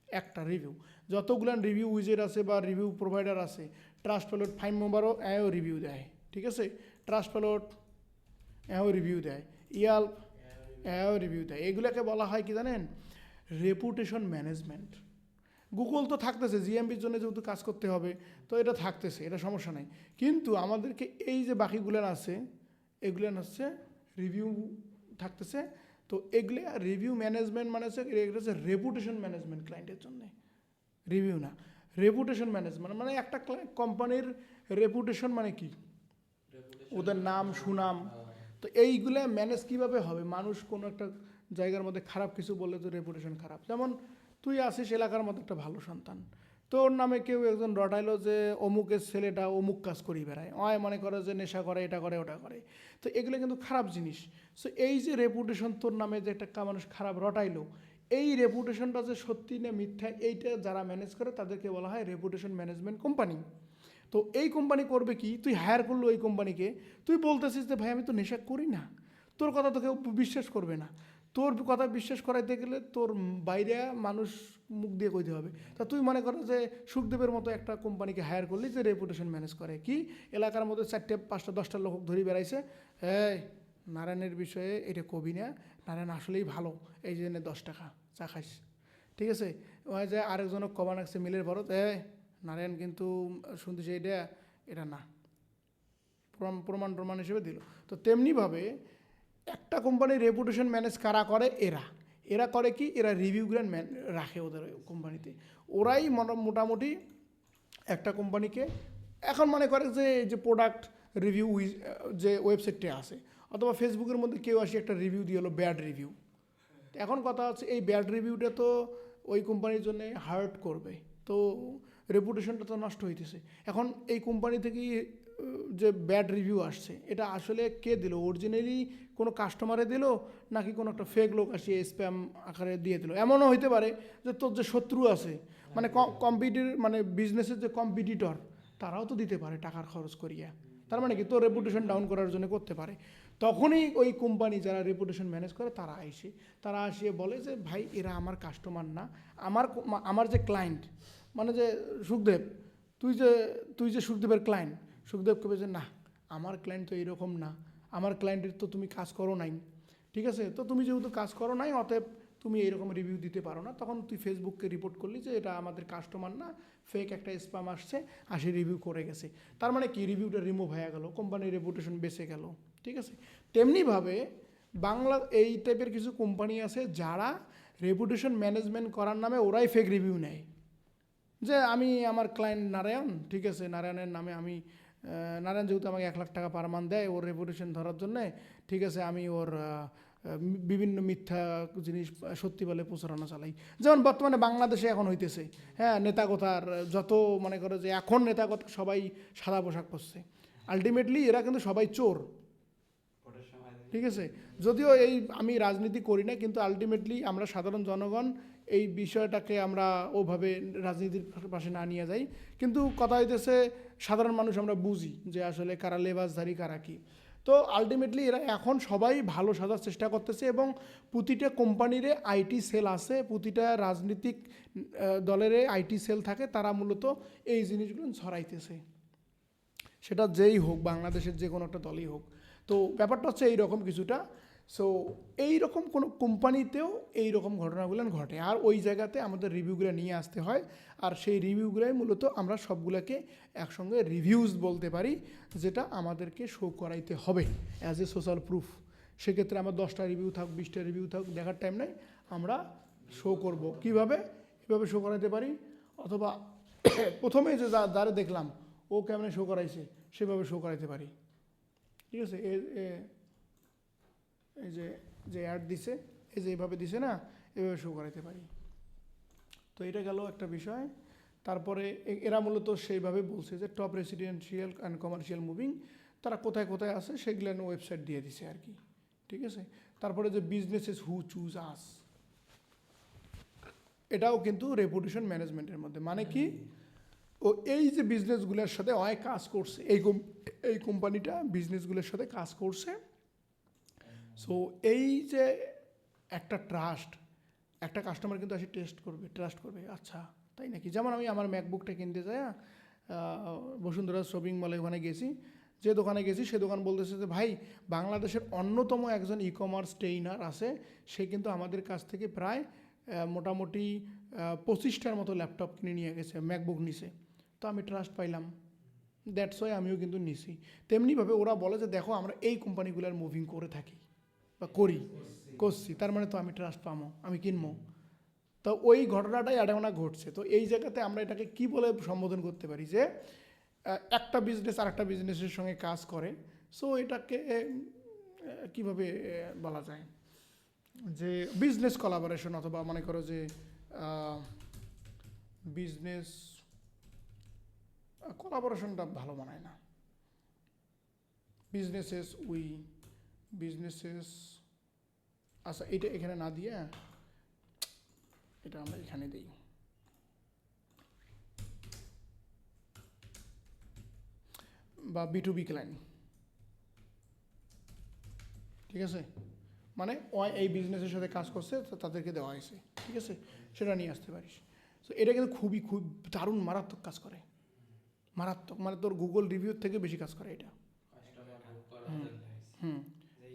একটা রিভিউ। যতগুলো রিভিউ উইজেট আছে বা রিভিউ প্রোভাইডার আছে, ট্রাস্ট প্যালেট, ফাইন মেম্বারও এও রিভিউ দেয়, ঠিক আছে। ট্রাস্ট প্যালেট এও রিভিউ দেয়, ইয়াল্প এও রিভিউ দেয়। এগুলোকে বলা হয় কি জানেন, রেপুটেশন ম্যানেজমেন্ট। গুগল তো থাকতেছে, জিএমপির জন্য যেহেতু কাজ করতে হবে, তো এটা থাকতেছে, এটা সমস্যা নাই। কিন্তু আমাদেরকে এই যে বাকিগুলো আছে, এগুলো হচ্ছে রিভিউ থাকতেছে। তো এগুলো রিভিউ ম্যানেজমেন্ট মানে হচ্ছে, এগুলো হচ্ছে রেপুটেশন ম্যানেজমেন্ট ক্লায়েন্টের জন্যে, রিভিউ না, রেপুটেশন ম্যানেজমেন্ট মানে একটা কোম্পানির রেপুটেশন মানে কি, ওদের নাম সুনাম। তো এইগুলো ম্যানেজ কীভাবে হবে, মানুষ কোনো একটা জায়গার মধ্যে খারাপ কিছু বললে তো রেপুটেশন খারাপ। যেমন তুই আসিস এলাকার মধ্যে একটা ভালো সন্তান, তোর নামে কেউ একজন রটাইলো যে অমুকের ছেলেটা অমুক কাজ করি বেড়ায়, মনে করে যে নেশা করে, এটা করে, ওটা করে। তো এগুলো কিন্তু খারাপ জিনিস। সো এই যে রেপুটেশন তোর নামে যে একটা মানুষ খারাপ রটাইলো, এই রেপুটেশনটা যে সত্যি না মিথ্যা, এইটা যারা ম্যানেজ করে তাদেরকে বলা হয় রেপুটেশন ম্যানেজমেন্ট কোম্পানি। তো এই কোম্পানি করবে কি, তুই হায়ার করলো এই কোম্পানিকে, তুই বলতেছিস যে ভাই আমি তো নেশা করি না, তোর কথা তো কেউ বিশ্বাস করবে না। তোর কথা বিশ্বাস করাইতে গেলে তোর বাইরে মানুষ মুখ দিয়ে কইতে হবে। তা তুই মনে করো যে সুখদেবের মতো একটা কোম্পানিকে হায়ার করলি যে রেপুটেশন ম্যানেজ করে, কি এলাকার মধ্যে 4টে 5টা 10টা লোক ধরে বেড়াইছে, এই নারায়ণের বিষয়ে এটা কবি না, নারায়ণ আসলেই ভালো, এই জন্য 10 টাকা চা খাইস, ঠিক আছে। ওই যে আরেকজনক কবা রাখছে মিলের ভরত, নারায়ণ কিন্তু শুনতেছে এটা না, প্রমাণ হিসেবে দিল। তো তেমনিভাবে একটা কোম্পানির রেপুটেশন ম্যানেজ কারা করে, এরা করে কি, এরা রিভিউগুলো রাখে ওদের কোম্পানিতে। ওরাই মোটামুটি একটা কোম্পানিকে এখন মনে করে যে প্রোডাক্ট রিভিউ যে ওয়েবসাইটটা আছে, অথবা ফেসবুকের মধ্যে কেউ আসে একটা রিভিউ দিয়ে হলো ব্যাড রিভিউ। এখন কথা হচ্ছে এই ব্যাড রিভিউটা তো ওই কোম্পানির জন্য হার্ট করবে, তো রেপুটেশনটা তো নষ্ট হইতেছে। এখন এই কোম্পানি থেকে যে ব্যাড রিভিউ আসছে, এটা আসলে কে দিল, অরিজিনালি কোনো কাস্টমারে দিল নাকি কোনো একটা ফেক লোক আসিয়ে স্প্যাম আকারে দিয়ে দিল। এমনও হইতে পারে যে তোর যে শত্রু আছে, মানে মানে বিজনেসের যে কম্পিটিটর, তারাও তো দিতে পারে টাকার খরচ করিয়া। তার মানে কি তোর রেপুটেশন ডাউন করার জন্য করতে পারে। তখনই ওই কোম্পানি যারা রেপুটেশন ম্যানেজ করে তারা আসিয়ে বলে যে ভাই এরা আমার কাস্টমার না, আমার যে ক্লায়েন্ট, মানে যে সুখদেব, তুই যে সুখদেবের ক্লায়েন্ট, সুখদেব কবে যে না আমার ক্লায়েন্ট তো এইরকম না, আমার ক্লায়েন্টের তো তুমি কাজ করো নাই, ঠিক আছে, তো তুমি যেহেতু কাজ করো নাই অতএব তুমি এইরকম রিভিউ দিতে পারো না। তখন তুই ফেসবুককে রিপোর্ট করলি যে এটা আমাদের কাস্টমার না, ফেক একটা স্প্যাম আসছে, রিভিউ করে গেছে। তার মানে কি, রিভিউটা রিমুভ হয়ে গেল, কোম্পানির রেপুটেশন বেঁচে গেল, ঠিক আছে। তেমনিভাবে এই টাইপের কিছু কোম্পানি আছে যারা রেপুটেশন ম্যানেজমেন্ট করার নামে ওরাই ফেক রিভিউ নেয়, যে আমি আমার ক্লায়েন্ট নারায়ণ, ঠিক আছে, নারায়ণের নামে আমি নারায়ণ যেহেতু আমাকে 1 লাখ টাকা পার মান্থ দেয় ওর রেপুটেশন ধরার জন্যে, ঠিক আছে, আমি ওর বিভিন্ন মিথ্যা জিনিস সত্যি বলে প্রচারণা চালাই। যেমন বর্তমানে বাংলাদেশে এখন হইতেছে, হ্যাঁ, নেতাকথার যত মনে করে যে এখন নেতাকথা সবাই সাদা পোশাক পরছে, আলটিমেটলি এরা কিন্তু সবাই চোর, ঠিক আছে। যদিও আমি রাজনীতি করি না, কিন্তু আলটিমেটলি আমরা সাধারণ জনগণ এই বিষয়টাকে আমরা ওভাবে রাজনীতির পাশে না নিয়ে যাই, কিন্তু কথা হইতেছে সাধারণ মানুষ আমরা বুঝি যে আসলে কারা লেবাসধারী কারা কি। তো আলটিমেটলি এরা এখন সবাই ভালো সাজার চেষ্টা করতেছে, এবং প্রতিটা কোম্পানিরে আইটি সেল আছে, প্রতিটা রাজনীতিক দলের আইটি সেল থাকে, তারা মূলত এই জিনিসগুলো ছড়াইতেছে, সেটা যেই হোক, বাংলাদেশের যে কোনো একটা দলই হোক। তো ব্যাপারটা হচ্ছে এইরকম কিছুটা। সো এইরকম কোনো কোম্পানিতেও এইরকম ঘটনাগুলো ঘটে, আর ওই জায়গাতে আমাদের রিভিউগুলো নিয়ে আসতে হয়, আর সেই রিভিউগুলোই মূলত আমরা সবগুলোকে একসঙ্গে রিভিউজ বলতে পারি, যেটা আমাদেরকে শো করাইতে হবে অ্যাজ এ সোশ্যাল প্রুফ। সেক্ষেত্রে আমার 10টা রিভিউ থাক, 20টা রিভিউ থাক, দেখার টাইম নেই, আমরা শো করব। কীভাবে শো করাইতে পারি, অথবা প্রথমে যে যারা দেখলাম ও কেমনে শো করাইছে সেভাবে শো করাইতে পারি, ঠিক আছে। এই যে অ্যাড দিছে, এই যে এইভাবে দিছে না, এভাবে শো করাইতে পারি। তো এটা গেল একটা বিষয়। তারপরে এরা মূলত সেইভাবে বলছে যে top residential and commercial moving তারা কোথায় কোথায় আছে সেগুলো ওয়েবসাইট দিয়ে দিছে আর কি, ঠিক আছে। তারপরে যে বিজনেসেস হু চুজ আস, এটাও কিন্তু রেপুটেশন ম্যানেজমেন্টের মধ্যে। মানে কি, ও এই যে বিজনেসগুলোর সাথে কাজ করছে, এই কোম্পানিটা বিজনেসগুলোর সাথে কাজ করছে। সো এই যে একটা ট্রাস্ট, একটা কাস্টমার কিন্তু আসে ট্রাস্ট করবে, আচ্ছা তাই নাকি। যেমন আমি আমার ম্যাকবুকটা কিনতে যাই, বসুন্ধরা শপিং মলে ওখানে গেছি, যে দোকানে গেছি সে দোকান বলতেছে যে ভাই বাংলাদেশের অন্যতম একজন ই কমার্স ট্রেইনার আছে, সে কিন্তু আমাদের কাছ থেকে প্রায় মোটামুটি 25টার মতো ল্যাপটপ কিনে নিয়ে গেছে, ম্যাকবুক নিছে। তো আমি ট্রাস্ট পাইলাম, দ্যাটস ওয়াই আমিও কিন্তু নিছি। তেমনিভাবে ওরা বলে যে দেখো আমরা এই কোম্পানিগুলোর মুভিং করে থাকি বা করছি, তার মানে তো আমি ট্রাস্ট পাবো, আমি কিনবো। তো ওই ঘটনাটাই আডাগোনা ঘটছে। তো এই জায়গাতে আমরা এটাকে কি বলে সম্বোধন করতে পারি, যে একটা বিজনেস আর একটা বিজনেসের সঙ্গে কাজ করে। সো এটাকে কিভাবে বলা যায়, যে বিজনেস কোলাবোরেশন, অথবা মনে করো যে বিজনেস কোলাবোরেশনটা ভালো মানায় না। বিজনেসেস উই, বিজনেসেস, আচ্ছা এটা এখানে না দিয়ে এটা আমরা এখানে দিই। বা B2B ক্লায়েন্ট, ঠিক আছে, মানে এই বিজনেসের সাথে কাজ করছে তো তাদেরকে দেওয়া হয়েছে, ঠিক আছে, সেটা নিয়ে আসতে পারিস। সো এটা কিন্তু খুব দারুণ মারাত্মক কাজ করে, মারাত্মক, মানে তোর গুগল রিভিউর থেকে বেশি কাজ করে এটা। হুম,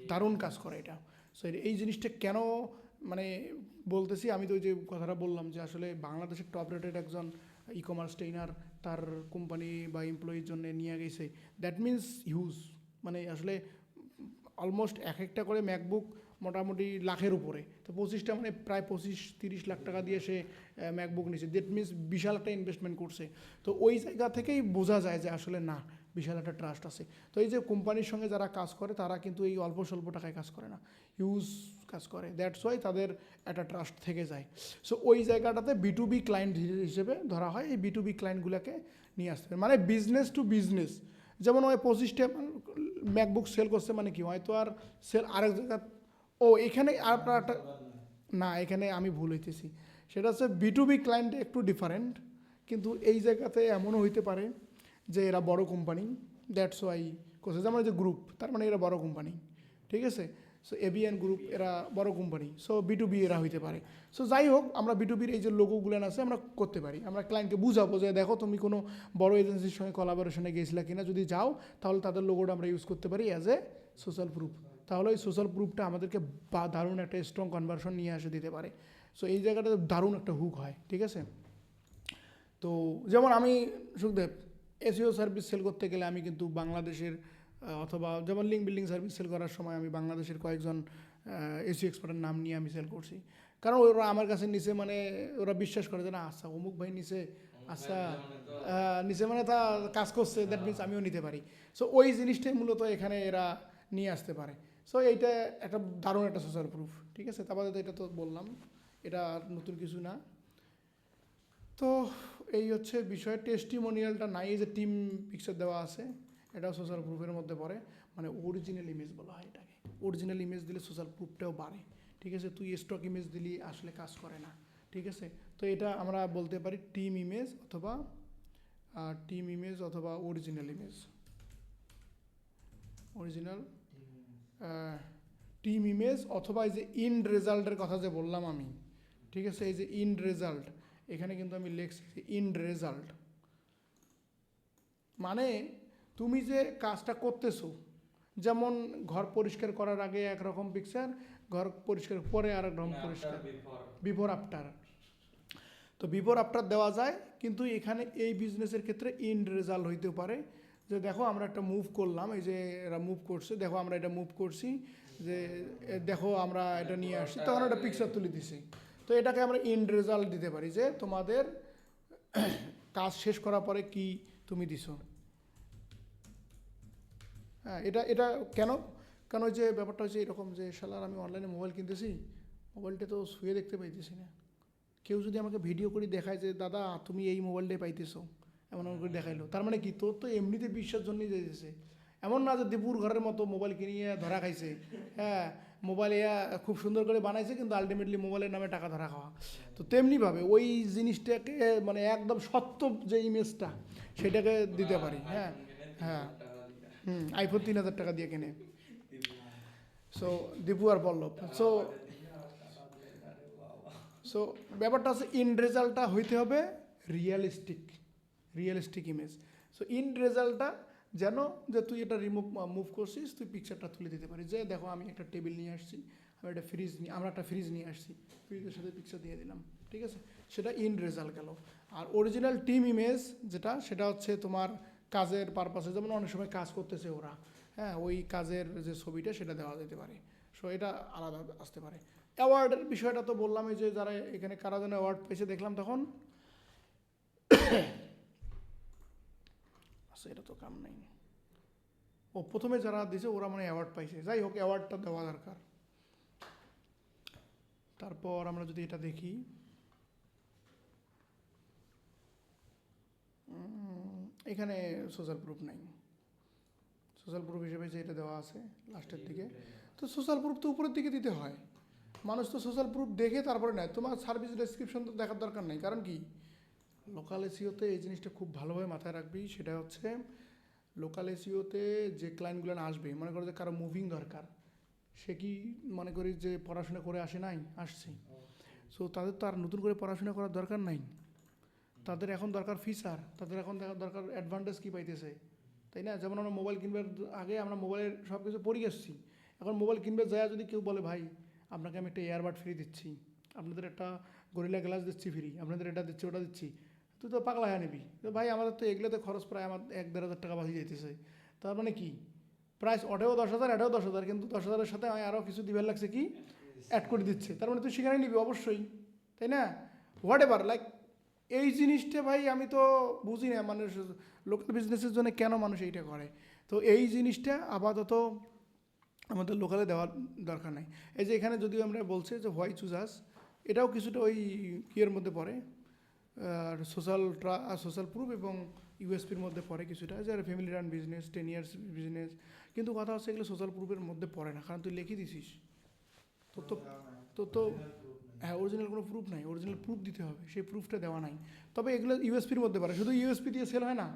দারুণ কাজ করে এটা। সো এই জিনিসটা কেন মানে বলতেছি, আমি তো ওই যে কথাটা বললাম যে আসলে বাংলাদেশের টপ রেটেড একজন ই কমার্স ট্রেনার তার কোম্পানি বা এমপ্লয়ির জন্য নিয়ে গেছে, দ্যাট মিনস হিউজ, মানে আসলে অলমোস্ট এক একটা করে ম্যাকবুক মোটামুটি লাখের উপরে, তো 25টা মানে প্রায় 25-30 লাখ টাকা দিয়ে সে ম্যাকবুক নিচ্ছে, দ্যাট মিনস বিশাল একটা ইনভেস্টমেন্ট করছে। তো ওই জায়গা থেকেই বোঝা যায় যে আসলে না, বিশাল একটা ট্রাস্ট আছে। তো এই যে কোম্পানির সঙ্গে যারা কাজ করে তারা কিন্তু এই অল্প স্বল্প টাকায় কাজ করে না, হিউজ কাজ করে, দ্যাটস ওয়াই তাদের একটা ট্রাস্ট থেকে যায়। সো ওই জায়গাটাতে B2B ক্লায়েন্ট হিসেবে ধরা হয়, এই B2B ক্লায়েন্টগুলোকে নিয়ে আসতে হবে, মানে বিজনেস টু বিজনেস। যেমন ওই 25টা ম্যাকবুক সেল করছে মানে কি হয়তো আর সেল আরেক জায়গা, ও এখানে আপনার একটা, না এখানে আমি ভুল হইতেছি, সেটা হচ্ছে B2B ক্লায়েন্ট একটু ডিফারেন্ট, কিন্তু এই জায়গাতে এমনও হইতে পারে যে এরা বড় কোম্পানি, দ্যাটস ওয়াই করছে, যেমন যে গ্রুপ, তার মানে এরা বড় কোম্পানি, ঠিক আছে। সো ABN গ্রুপ এরা বড় কোম্পানি, সো B2B এরা হইতে পারে। সো যাই হোক, আমরা B2Bর এই যে লোগোগুলো আছে আমরা করতে পারি, আমরা ক্লায়েন্টকে বুঝাবো যে দেখো তুমি কোনো বড় এজেন্সির সঙ্গে কোলাবোরেশনে গেছিলা কিনা, যদি যাও তাহলে তাদের লোগোটা আমরা ইউজ করতে পারি অ্যাজ এ সোশ্যাল প্রুফ, তাহলে ওই সোশ্যাল প্রুফটা আমাদেরকে দারুণ একটা স্ট্রং কনভার্সন নিয়ে এসে দিতে পারে। সো এই জায়গাটাতে দারুণ একটা হুক হয়, ঠিক আছে। তো যেমন আমি সুখদেব SEO সার্ভিস সেল করতে গেলে আমি কিন্তু বাংলাদেশের অথবা যেমন লিঙ্ক বিল্ডিং সার্ভিস সেল করার সময় আমি বাংলাদেশের কয়েকজন SEO এক্সপার্টের নাম নিয়ে আমি সেল করছি, কারণ ওরা আমার কাছে নিচে, মানে ওরা বিশ্বাস করে যে না আচ্ছা অমুক ভাই নিচে, আচ্ছা নিচে মানে তা কাজ করছে, দ্যাট মিনস আমিও নিতে পারি। সো ওই জিনিসটাই মূলত এখানে এরা নিয়ে আসতে পারে। সো এইটা একটা দারুণ একটা সোশ্যাল প্রুফ, ঠিক আছে। তারপরে তো এটা তো বললাম, এটা আর নতুন কিছু না। তো এই হচ্ছে বিষয়, টেস্টিমোনিয়ালটা নাই, এই যে টিম পিকচার দেওয়া আছে এটাও সোশ্যাল প্রুফের মধ্যে পড়ে, মানে অরিজিনাল ইমেজ বলা হয় এটাকে, অরিজিনাল ইমেজ দিলে সোশ্যাল প্রুফটাও বাড়ে, ঠিক আছে। তুই স্টক ইমেজ দিলি আসলে কাজ করে না, ঠিক আছে। তো এটা আমরা বলতে পারি টিম ইমেজ অথবা original image, original team image, অথবা এই যে ইন্ড রেজাল্টের কথা যে বললাম আমি, ঠিক আছে, এই যে ইন্ড রেজাল্ট, এখানে কিন্তু আমি লিখছি ইন্ড রেজাল্ট, মানে তুমি যে কাজটা করতেছো, যেমন ঘর পরিষ্কার করার আগে একরকম পিকচার, ঘর পরিষ্কার পরে আর এক রকম পরিষ্কার, বিফোর আফটার। তো বিফোর আফটার দেওয়া যায়, কিন্তু এখানে এই বিজনেসের ক্ষেত্রে ইন্ড রেজাল্ট হইতে পারে যে দেখো আমরা একটা মুভ করলাম, এই যে এরা মুভ করছে, দেখো আমরা এটা মুভ করছি, যে দেখো আমরা এটা নিয়ে আসছি, তখন একটা পিকচার তুলে দিছি। তো এটাকে আমরা ইন্ড রেজাল্ট দিতে পারি যে তোমাদের কাজ শেষ করার পরে কি তুমি দিছো। হ্যাঁ, এটা এটা কেন, কেন যে ব্যাপারটা হচ্ছে এরকম যে শালার আমি অনলাইনে মোবাইল কিনতেছি, মোবাইলটা তো শুয়ে দেখতে পাইতেছি না, কেউ যদি আমাকে ভিডিও করে দেখায় যে দাদা তুমি এই মোবাইলটাই পাইতেছো, এমন করে দেখাইলো, তার মানে কি তোর তো এমনিতে বিশ্বাস জন্যই যেতেছে, এমন না যে দীপুর ঘরের মতো মোবাইল কিনিয়ে ধরা খাইছে, হ্যাঁ মোবাইল খুব সুন্দর করে বানাইছে কিন্তু আলটিমেটলি মোবাইলের নামে টাকা ধরা খাওয়া। তো তেমনিভাবে ওই জিনিসটাকে মানে একদম সত্য যে ইমেজটা সেটাকে দিতে পারি। হ্যাঁ হ্যাঁ, আইফোন 3,000 টাকা দিয়ে কেনে, সো দীপু আর পল্লব। সো সো ব্যাপারটা হচ্ছে ইন রেজাল্টটা হইতে হবে রিয়েলিস্টিক ইমেজ। সো ইন রেজাল্টটা যেন যে তুই এটা মুভ করছিস, তুই পিকচারটা তুলে দিতে পারিস যে দেখো আমি একটা টেবিল নিয়ে আসছি, আমরা একটা ফ্রিজ নিয়ে আসছি, ফ্রিজের সাথে পিকচার দিয়ে দিলাম, ঠিক আছে, সেটা ইন রেজাল্ট গেল। আর অরিজিনাল টিম ইমেজ যেটা, সেটা হচ্ছে তোমার কাজের পারপাসে, যেমন অনেক সময় কাজ করতেছে ওরা, হ্যাঁ ওই কাজের যে ছবিটা সেটা দেওয়া যেতে পারে। সো এটা আলাদা আসতে পারে। অ্যাওয়ার্ডের বিষয়টা তো বললামই যে যারা এখানে কারা যেন অ্যাওয়ার্ড পেয়েছে দেখলাম তখন, আচ্ছা এটা তো কাম নেই, ও প্রথমে যারা দিয়েছে ওরা মানে অ্যাওয়ার্ড পাইছে, যাই হোক অ্যাওয়ার্ডটা দেওয়া দরকার। তারপর আমরা যদি এটা দেখি, এখানে সোশ্যাল প্রুফ নাই। সোশ্যাল প্রুফ হিসেবে যে এটা দেওয়া আছে লাস্টের দিকে, তো সোশ্যাল প্রুফ তো উপরের দিকে দিতে হয়। মানুষ তো সোশ্যাল প্রুফ দেখে তারপরে নেয়। তোমার সার্ভিস ডেসক্রিপশন তো দেখার দরকার নেই। কারণ কি, লোকাল এসিওতে এই জিনিসটা খুব ভালোভাবে মাথায় রাখবি। সেটা হচ্ছে লোকাল এসিওতে যে ক্লায়েন্টগুলো আসবে, মনে করো যে কারো মুভিং দরকার, সে কি মনে করি যে পড়াশোনা করে আসে নাই, আসছে, সো তাদের তো আর নতুন করে পড়াশোনা করার দরকার নাই। তাদের এখন দরকার ফিচার, তাদের এখন দরকার অ্যাডভান্টেজ কী পাইতেছে, তাই না? যেমন আমরা মোবাইল কিনবার আগে আমরা মোবাইলের সব কিছু পড়ে আসছি। এখন মোবাইল কিনবে যায় যদি কেউ বলে ভাই আপনাকে আমি একটা এয়ারবাড ফ্রি দিচ্ছি, আপনাদের একটা গরিলা গ্লাস দিচ্ছি ফ্রি, আপনাদের এটা দিচ্ছি ওটা দিচ্ছি, তুই তো পাগলা হয়ে নিবি। তো ভাই আমাদের তো এগুলোতে খরচ প্রায় আমার 1-1.5 হাজার টাকা বাঁচিয়ে যেতেছে। তার মানে কি, প্রাইস ওঠেও 10,000, এটাও 10,000, কিন্তু 10,000-এর সাথে আমি আরও কিছু দিবার লাগছে কি অ্যাড করে দিচ্ছে। তার মানে তুই সেখানে নিবি অবশ্যই, তাই না? হোয়াট এভার লাইক, এই জিনিসটা ভাই আমি তো বুঝি না মানুষ লোকাল বিজনেসের জন্য কেন মানুষ এইটা করে। তো এই জিনিসটা আপাতত আমাদের লোকালে দেওয়ার দরকার নাই। এই যে এখানে যদিও আমরা বলছে যে হোয়াই চুজাস, এটাও কিছুটা ওই ইয়ের মধ্যে পড়ে, সোশ্যাল প্রুফ এবং ইউএসপির মধ্যে পড়ে কিছুটা, যারা family run business, 10 years business. কিন্তু কথা হচ্ছে এগুলো সোশ্যাল প্রুফের মধ্যে পড়ে না, কারণ তুই লিখে দিছিস। তো হ্যাঁ, অরিজিনাল কোনো প্রুফ নাই, অরিজিনাল প্রুফ দিতে হবে, সেই প্রুফটা দেওয়া নাই। তবে এগুলো ইউএসপির মধ্যে পারে, শুধু ইউএসপি দিয়ে সেল হয় না,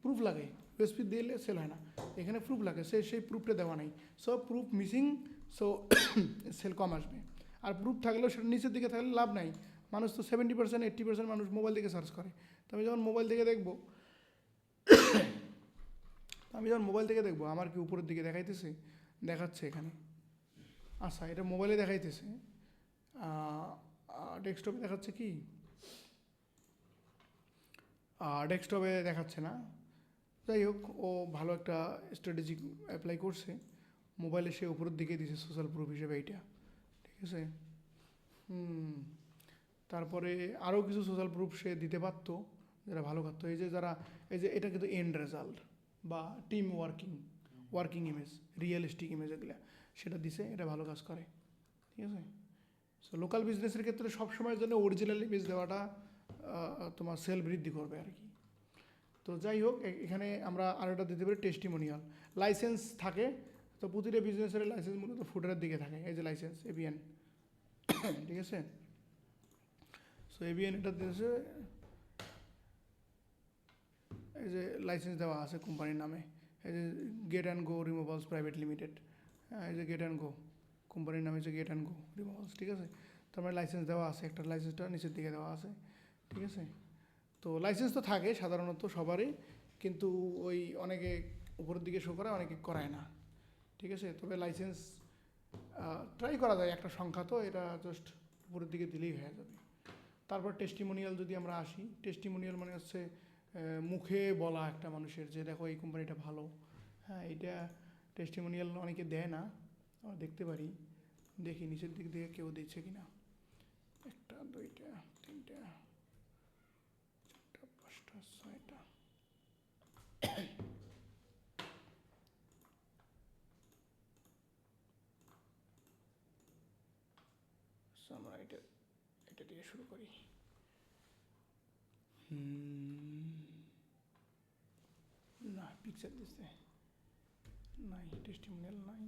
প্রুফ লাগে। ইউএসপি দিলে সেল হয় না, এখানে প্রুফ লাগে, সেই প্রুফটা দেওয়া নাই। So proof missing, so sale কম আসবে। আর প্রুফ থাকলেও সেটা নিচের দিকে থাকলে লাভ নাই। মানুষ তো 70%, 80% মানুষ মোবাইল থেকে সার্চ করে। তো আমি যখন মোবাইল থেকে দেখবো আমার কি উপরের দিকে দেখাচ্ছে এখানে, আচ্ছা এটা মোবাইলে দেখাইতেছে, ডেস্কটপে দেখাচ্ছে কি, ডেস্কটপে দেখাচ্ছে না। যাই হোক, ও ভালো একটা স্ট্র্যাটেজি অ্যাপ্লাই করছে, মোবাইলে সে উপরের দিকে দিছে সোশ্যাল প্রুফ হিসেবে এইটা, ঠিক আছে। তারপরে আরও কিছু সোশ্যাল প্রুফ সে দিতে পারতো, যারা ভালো করতো। এই যে এটা কিন্তু এন্ড রেজাল্ট বা team working image, realistic image, এগুলো সেটা দিছে, এটা ভালো কাজ করে, ঠিক আছে। সো লোকাল বিজনেসের ক্ষেত্রে সবসময়ের জন্য অরিজিনাল ইমেজ দেওয়াটা তোমার সেল বৃদ্ধি করবে আর কি। তো যাই হোক, এখানে আমরা আরেকটা দিতে পারি টেস্টিমোনিয়াল। লাইসেন্স থাকে, তো প্রতিটা বিজনেসের লাইসেন্স মূলত ফুটারের দিকে থাকে। এই যে লাইসেন্স এবিএন, ঠিক আছে। সো এবিএন এটা দিয়েছে, এই যে লাইসেন্স দেওয়া আছে কোম্পানির নামে, এই যে get and go removals private limited, হ্যাঁ এই যে গেট অ্যান্ড গো কোম্পানির নামে, হচ্ছে গেট অ্যান্ড গো রিমুভালস, ঠিক আছে। তারপরে লাইসেন্স দেওয়া আছে, একটা লাইসেন্সটা নিচের দিকে দেওয়া আছে, ঠিক আছে। তো লাইসেন্স তো থাকে সাধারণত সবারই, কিন্তু ওই অনেকে উপরের দিকে শো করায়, অনেকে করায় না, ঠিক আছে। তবে লাইসেন্স ট্রাই করা যায়, একটা সংখ্যা তো, এটা জাস্ট উপরের দিকে দিলেই হয়ে যাবে। তারপর টেস্টিমোনিয়াল যদি আমরা আসি, টেস্টিমোনিয়াল মানে হচ্ছে মুখে বলা একটা মানুষের যে দেখো এই কোম্পানিটা ভালো, হ্যাঁ এইটা টেস্টিমোনিয়াল অনেকে দেয় না, আমরা দেখতে পারি, দেখি নিচের দিক থেকে কেউ দিচ্ছে কি না। 1, 2, 3, 4, 5, 6টা। আমরা এটা দিয়ে শুরু করি। না পিকচার দিচ্ছে নাই, টেস্টিমোনিয়াল নাই,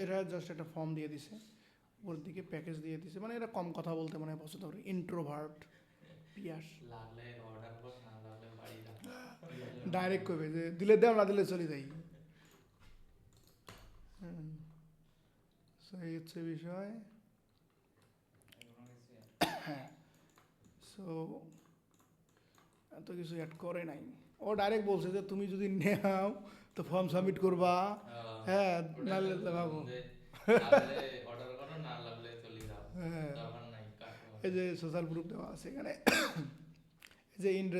এরা জাস্ট একটা ফর্ম দিয়ে দিছে, ওর দিকে প্যাকেজ দিয়ে দিছে, মানে এরা কম কথা বলতে মানে পছন্দ করে, ইন্ট্রোভার্ট পিয়াস, ডাইরেক্ট করবে যে দিলে দেও, না দিলে চলে যাই। এই হচ্ছে বিষয়। হ্যাঁ, সো এত কিছু অ্যাড করে নাই, ও ডাইরেক্ট বলছে যে তুমি যদি নেও তো ফর্ম সাবমিট করবা, হ্যাঁ নাহলে ভাবো, হ্যাঁ এই যে সোশ্যাল প্রুফ দেওয়া আছে এখানে, এই যে এন্ড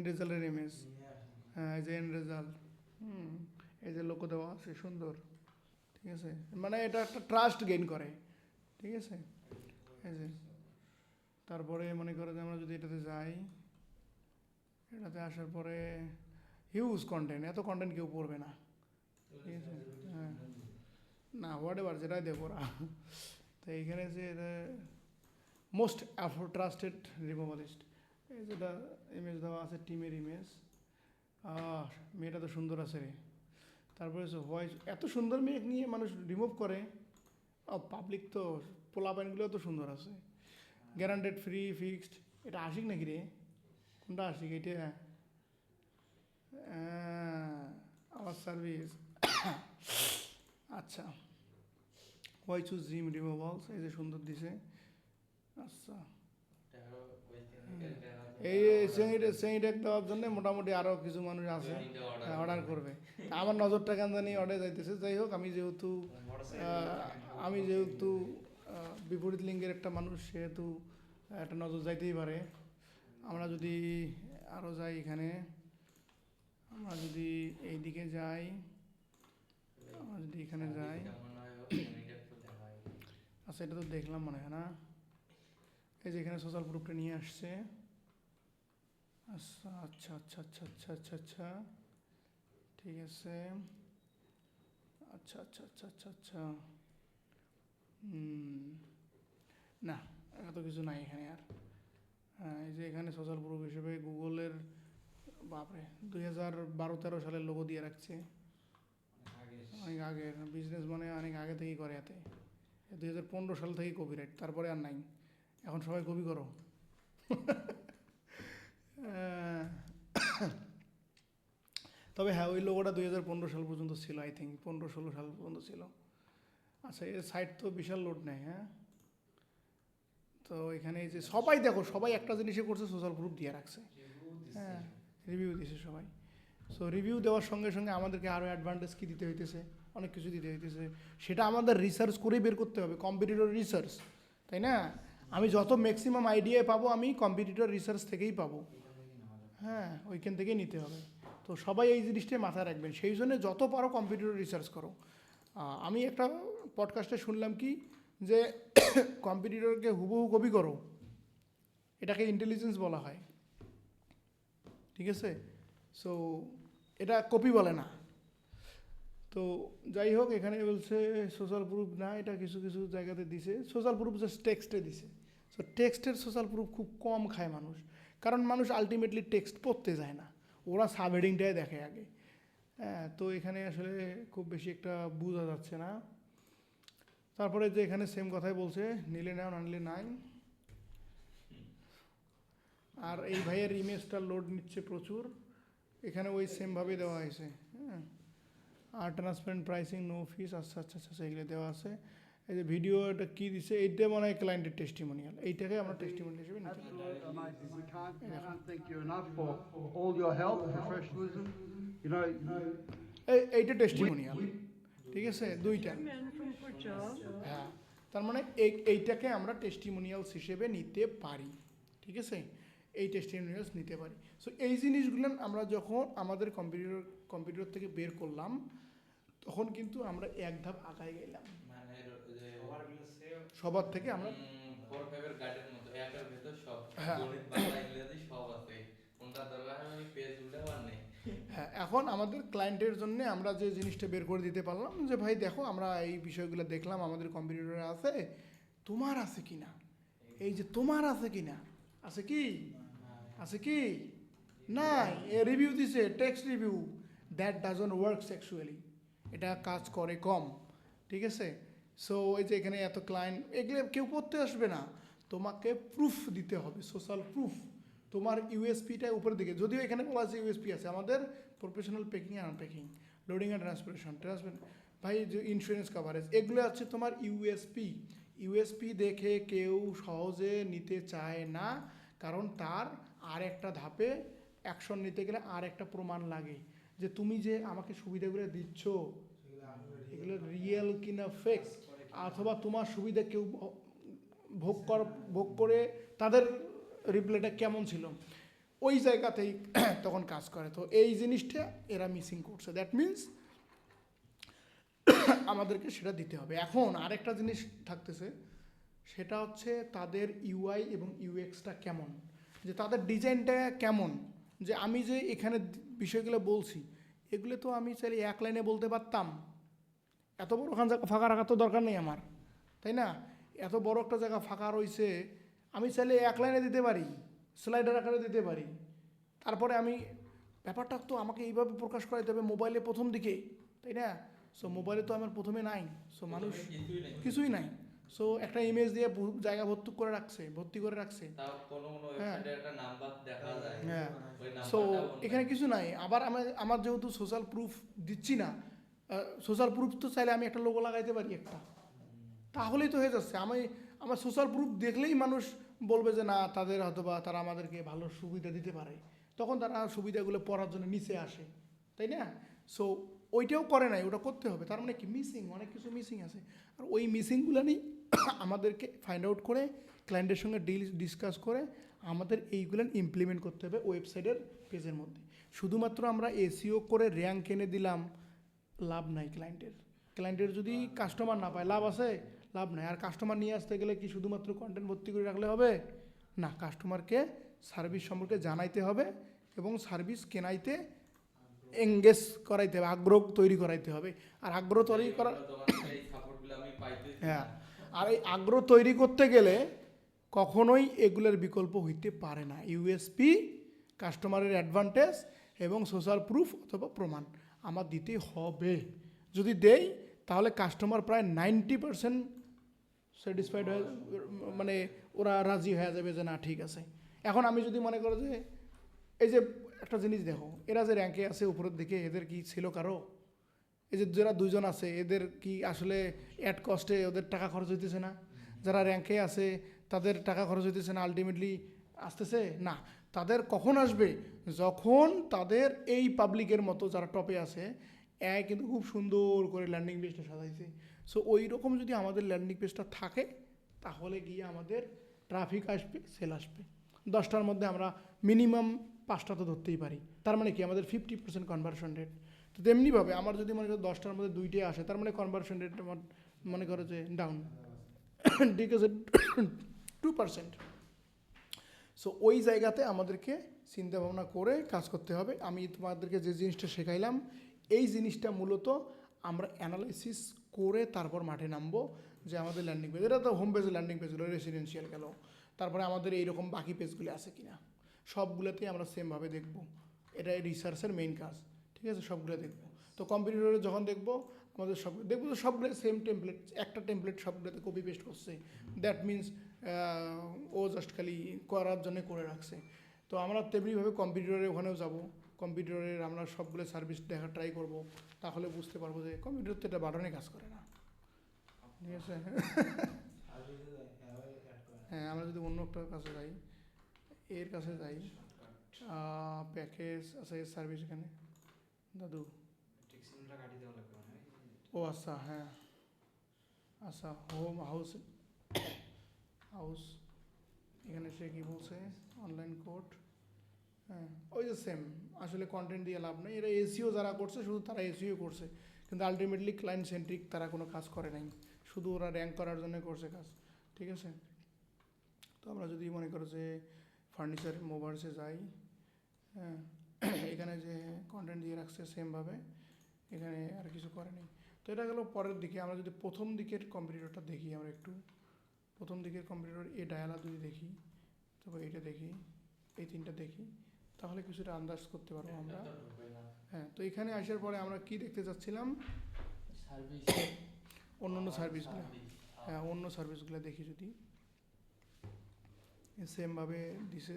রেজাল্টের ইমেজ, হ্যাঁ এই যে এন্ড রেজাল্ট, এই যে লোগো দেওয়া আছে সুন্দর, ঠিক আছে। মানে এটা একটা ট্রাস্ট গেইন করে, ঠিক আছে। এই যে তারপরে মনে করো যে আমরা যদি এটাতে যাই, এটাতে আসার পরে হিউজ কন্টেন্ট, এত কন্টেন্ট কেউ পড়বে না, ঠিক আছে। হ্যাঁ না হোয়াট এভার যেটাই দেবো ওরা, তো তো এইখানে যে মোস্ট ট্রাস্টেড রিমুভালিস্ট, এই যেটা ইমেজ দেওয়া আছে টিমের ইমেজ, মেয়েটা তো সুন্দর আছে রে। তারপরে ভয়েস, এত সুন্দর মেয়ে নিয়ে মানুষ রিমুভ করে। পাবলিক তো পোলাপাইনগুলো তো সুন্দর আছে। গ্যারান্টেড ফ্রি ফিক্সড, এটা আশিক নাকি রে? কোনটা আশিক এটা? আমার সার্ভিস। আচ্ছা, ওয়াই চুজ জিম রিমুভালস, এই যে সুন্দর দিছে। আচ্ছা, এই সেইটা দেওয়ার জন্য মোটামুটি আরও কিছু মানুষ আছে অর্ডার করবে। আমার নজরটা কেন জানি অর্ডার যাইতেছে। যাই হোক, আমি যেহেতু বিপরীত লিঙ্গের একটা মানুষ, সেহেতু একটা নজর যাইতেই পারে। আমরা যদি আরও যাই, এখানে আমরা যদি এইদিকে যাই, আমরা যদি এখানে যাই, আচ্ছা এটা তো দেখলাম মনে হয় না। এই যে এখানে সোশ্যাল প্রুফটা নিয়ে আসছে। আচ্ছা আচ্ছা আচ্ছা আচ্ছা আচ্ছা আচ্ছা আচ্ছা, ঠিক আছে। আচ্ছা আচ্ছা আচ্ছা আচ্ছা আচ্ছা, না এত কিছু নাই এখানে আর। হ্যাঁ, এই যে এখানে সোশ্যাল প্রুফ হিসেবে গুগলের, বাপরে 2012-13 সালের লোগো দিয়ে রাখছে, অনেক আগের। বিজনেস মানে অনেক আগে থেকেই করে এতে। 2015 সাল থেকেই কপিরাইট, তারপরে আর নাই। এখন সবাই কপি করো। তবে হ্যাঁ, ওই লোগোটা 2015 সাল পর্যন্ত ছিল, আই থিঙ্ক 15-16 সাল পর্যন্ত ছিল। আচ্ছা, এর সাইট তো বিশাল লোড নেয়। হ্যাঁ, তো এখানে এই যে সবাই দেখো, সবাই একটা জিনিসে করছে, সোশ্যাল প্রুফ দিয়ে রাখছে। হ্যাঁ, রিভিউ দিছে সবাই। সো রিভিউ দেওয়ার সঙ্গে সঙ্গে আমাদেরকে আরও অ্যাডভান্টেজ কী দিতে হইতেছে, অনেক কিছু দিতে হইতেছে। সেটা আমাদের রিসার্চ করেই বের করতে হবে, কম্পিটিটর রিসার্চ, তাই না? আমি যত ম্যাক্সিমাম আইডিয়া পাবো, আমি কম্পিটিটর রিসার্চ থেকেই পাবো। হ্যাঁ, ওইখান থেকেই নিতে হবে। তো সবাই এই জিনিসটাই মাথায় রাখবেন। সেই জন্য যত পারো কম্পিটিটর রিসার্চ করো। আমি একটা পডকাস্টে শুনলাম কি, যে কম্পিটিটরকে হুবহু কপি করো, এটাকে ইন্টেলিজেন্স বলা হয়, ঠিক আছে? সো এটা কপি বলে না। তো যাই হোক, এখানে বলছে সোশ্যাল প্রুফ না, এটা কিছু কিছু জায়গাতে দিছে সোশ্যাল প্রুফ, জাস্ট টেক্সটে দিছে। সো টেক্সটের সোশ্যাল প্রুফ খুব কম খায় মানুষ, কারণ মানুষ আলটিমেটলি টেক্সট পড়তে যায় না, ওরা সাবহেডিংটাই দেখে আগে। হ্যাঁ, তো এখানে আসলে খুব বেশি একটা বোঝা যাচ্ছে না। তারপরে যে এখানে সেম কথাই বলছে, নিলে নাও না নিলে নাই। আর এই ভাইয়ের ইমেজটা লোড নিচ্ছে প্রচুর, এখানে ওই সেমভাবে দেওয়া হয়েছে। হ্যাঁ, আর ট্রান্সপারেন্ট প্রাইসিং, নো ফিস, আচ্ছা আচ্ছা আচ্ছা, এগুলো দেওয়া আছে। এই যে ভিডিওটা কী দিছে, এইটা মনে হয় ক্লায়েন্টের টেস্টিমোনিয়াল, এইটাকে আমরা টেস্টিমোনিয়াল হিসেবে নিতে পারি। এইটা টেস্টিমোনিয়াল, ঠিক আছে, দুইটা। হ্যাঁ, তার মানে এইটাকে আমরা টেস্টিমোনিয়ালস হিসেবে নিতে পারি, ঠিক আছে? এই টেস্টিমোনিয়ালস নিতে পারি। সো এই জিনিসগুলো আমরা যখন আমাদের কম্পিউটার থেকে বের করলাম, তখন কিন্তু আমরা এক ধাপ আগায় গেলাম, সবার থেকে আমরা। হ্যাঁ, এখন আমাদের ক্লায়েন্টের জন্য আমরা যে জিনিসটা বের করে দিতে পারলাম, যে ভাই দেখো, আমরা এই বিষয়গুলো দেখলাম, আমাদের কম্পিউটারে আছে, তোমার আছে কি না? এই যে তোমার আছে কি না, আছে কি, আছে কি নাই, এ রিভিউ দিছে, text review, that doesn't works actually, এটা কাজ করে কম, ঠিক আছে? সো এই যে এখানে এত ক্লায়েন্ট, এগুলো কেউ করতে আসবে না, তোমাকে প্রুফ দিতে হবে, সোশ্যাল প্রুফ। তোমার ইউএসপিটা উপরের দিকে, যদিও এখানে বলা আছে ইউএসপি আছে আমাদের, professional packing and unpacking, loading and transportation, ভাই যে ইন্স্যুরেন্স কাভারেজ, এগুলো আছে তোমার ইউএসপি। ইউএসপি দেখে কেউ সহজে নিতে চায় না, কারণ তার আর একটা ধাপে অ্যাকশন নিতে গেলে আর একটা প্রমাণ লাগে, যে তুমি যে আমাকে সুবিধাগুলো দিচ্ছ, এগুলো রিয়েল কিনা ফেক, অথবা তোমার সুবিধা কেউ ভোগ করে তাদের রিপ্লাইটা কেমন ছিল, ওই জায়গাতেই তখন কাজ করে। তো এই জিনিসটা এরা মিসিং করছে, দ্যাট মিনস আমাদেরকে সেটা দিতে হবে। এখন আরেকটা জিনিস থাকতেছে, সেটা হচ্ছে তাদের ইউআই এবং ইউএক্সটা কেমন, যে তাদের ডিজাইনটা কেমন, যে আমি যে এখানে বিষয়গুলো বলছি, এগুলো তো আমি চাইলে এক লাইনে বলতে পারতাম, এত বড় ফাঁকা রাখার তো দরকার নেই আমার, তাই না? এত বড় একটা জায়গা ফাঁকা রয়েছে, আমি চাইলে এক লাইনে দিতে পারি, স্লাইডার আকারে দিতে পারি। তারপরে আমি ব্যাপারটা তো আমাকে এইভাবে প্রকাশ করাইতে হবে মোবাইলে প্রথম দিকে, তাই না? সো মোবাইলে তো আমার প্রথমে নাই, সো মানুষ কিছুই নাই। সো একটা ইমেজ দিয়ে জায়গা ভর্তি করে রাখছে। হ্যাঁ হ্যাঁ। সো এখানে কিছু নাই। আবার আমার যেহেতু সোশ্যাল প্রুফ দিচ্ছি না, সোশ্যাল প্রুফ তো চাইলে আমি একটা লোগো লাগাইতে পারি একটা, তাহলেই তো হয়ে যাচ্ছে। আমার সোশ্যাল প্রুফ দেখলেই মানুষ বলবে যে না, তাদের হয়তো বা তারা আমাদেরকে ভালো সুবিধা দিতে পারে, তখন তারা সুবিধাগুলো পড়ার জন্য নিচে আসে, তাই না? সো ওইটাও করে নাই, ওটা করতে হবে। তার মানে কি মিসিং, অনেক কিছু মিসিং আছে। আর ওই মিসিংগুলো নিয়ে আমাদেরকে ফাইন্ড আউট করে ক্লায়েন্টের সঙ্গে ডিসকাস করে আমাদের এইগুলো ইমপ্লিমেন্ট করতে হবে ওয়েবসাইটের পেজের মধ্যে। শুধুমাত্র আমরা এসইও করে র্যাঙ্ক এনে দিলাম, লাভ নাই। ক্লায়েন্টের যদি কাস্টমার না পায়, লাভ আছে? লাভ নাই। আর কাস্টমার নিয়ে আসতে গেলে কি শুধুমাত্র কন্টেন্ট ভর্তি করে রাখলে হবে? না, কাস্টমারকে সার্ভিস সম্পর্কে জানাইতে হবে এবং সার্ভিস কেনাইতে এঙ্গেজ করাইতে হবে, আগ্রহ তৈরি করাইতে হবে। আর আগ্রহ তৈরি করা, হ্যাঁ, আর এই আগ্রহ তৈরি করতে গেলে কখনোই এগুলোর বিকল্প হইতে পারে না। ইউএসপি, কাস্টমারের অ্যাডভান্টেজ এবং সোশ্যাল প্রুফ অথবা প্রমাণ আমার দিতে হবে। যদি দেই তাহলে কাস্টমার প্রায় 90% স্যাটিসফাইড হয়ে, মানে ওরা রাজি হয়ে যাবে যে না ঠিক আছে। এখন আমি যদি মনে করো যে এই যে একটা জিনিস দেখো, এরা যে র্যাঙ্কে আছে উপরের দিকে, এদের কি ছিল কারো? এই যে যারা দুজন আছে এদের কি আসলে অ্যাড কস্টে ওদের টাকা খরচ হইতেছে না? যারা র্যাঙ্কে আছে তাদের টাকা খরচ হইতেছে না, আলটিমেটলি আসতেছে না। তাদের কখন আসবে? যখন তাদের এই পাবলিকের মতো যারা টপে আছে, কিন্তু খুব সুন্দর করে ল্যান্ডিং পেজটা সাজাইছে। সো ওই রকম যদি আমাদের ল্যান্ডিং পেজটা থাকে, তাহলে গিয়ে আমাদের ট্রাফিক আসবে, সেল আসবে। 10টার মধ্যে আমরা মিনিমাম 5টা তো ধরতেই পারি। তার মানে কি আমাদের 50% কনভার্সন রেট। তো তেমনিভাবে আমার যদি মনে করো 10টার মধ্যে 2টে আসে, তার মানে কনভার্সন রেট আমার মনে করো যে ডাউন, ডিক্রিজ 2%। সো ওই জায়গাতে আমাদেরকে চিন্তা ভাবনা করে কাজ করতে হবে। আমি তোমাদেরকে যে জিনিসটা শেখাইলাম, এই জিনিসটা মূলত আমরা অ্যানালাইসিস করে তারপর মাঠে নামবো যে আমাদের ল্যান্ডিং পেজ, এটা তো হোম পেজ ল্যান্ডিং পেজগুলো রেসিডেন্সিয়াল গেল, তারপরে আমাদের এইরকম বাকি পেজগুলো আছে কিনা সবগুলোতেই আমরা সেমভাবে দেখব। এটা রিসার্চের মেইন কাজ, ঠিক আছে? সবগুলো দেখব। তো কম্পিউটারে যখন দেখব আমাদের সব দেখবো তো সবগুলো সেম টেমপ্লেট, একটা টেমপ্লেট সবগুলোতে কপি পেস্ট করছে, দ্যাট মিনস ও জাস্ট খালি করার জন্য করে রাখছে। তো আমরা তেমনিভাবে কম্পিউটারে ওখানেও যাব, কম্পিউটারের আমরা সবগুলো সার্ভিস দেখার ট্রাই করব, তাহলে বুঝতে পারবো যে কম্পিউটার তো এটা বাটনে কাজ করে না, ঠিক আছে? হ্যাঁ, আমরা যদি অন্য একটা কাছে যাই, এর কাছে যাই, প্যাকেজ আছে সার্ভিস, এখানে দাদু, ও আচ্ছা, হ্যাঁ আচ্ছা, হোম হাউস, এখানে সে কী বলছে, অনলাইন কোড, হ্যাঁ ওই যে সেম। আসলে কন্টেন্ট দিয়ে লাভ নেই, এরা এসিও যারা করছে শুধু তারা এসিও করছে, কিন্তু আলটিমেটলি ক্লায়েন্ট সেন্ট্রিক তারা কোনো কাজ করে নাই, শুধু ওরা র্যাঙ্ক করার জন্য করছে কাজ, ঠিক আছে? তো আমরা যদি মনে করো যে ফার্নিচার মোভার্সে যাই, হ্যাঁ, এখানে যে কন্টেন্ট দিয়ে রাখছে সেমভাবে, এখানে আর কিছু করে নেই। তো এটা গেল পরের দিকে। আমরা যদি প্রথম দিকের কম্পিউটারটা দেখি, আমরা একটু প্রথম দিকের কম্পিউটার এই ডায়ালা যদি দেখি, তারপর এটা দেখি, এই তিনটা দেখি, তাহলে কিছুটা আন্দাজ করতে পারবো আমরা। হ্যাঁ, তো এখানে আসার পরে আমরা কি দেখতে চাচ্ছিলাম, অন্য সার্ভিসগুলো। হ্যাঁ, অন্য সার্ভিসগুলো দেখি যদি সেমভাবে দিছে।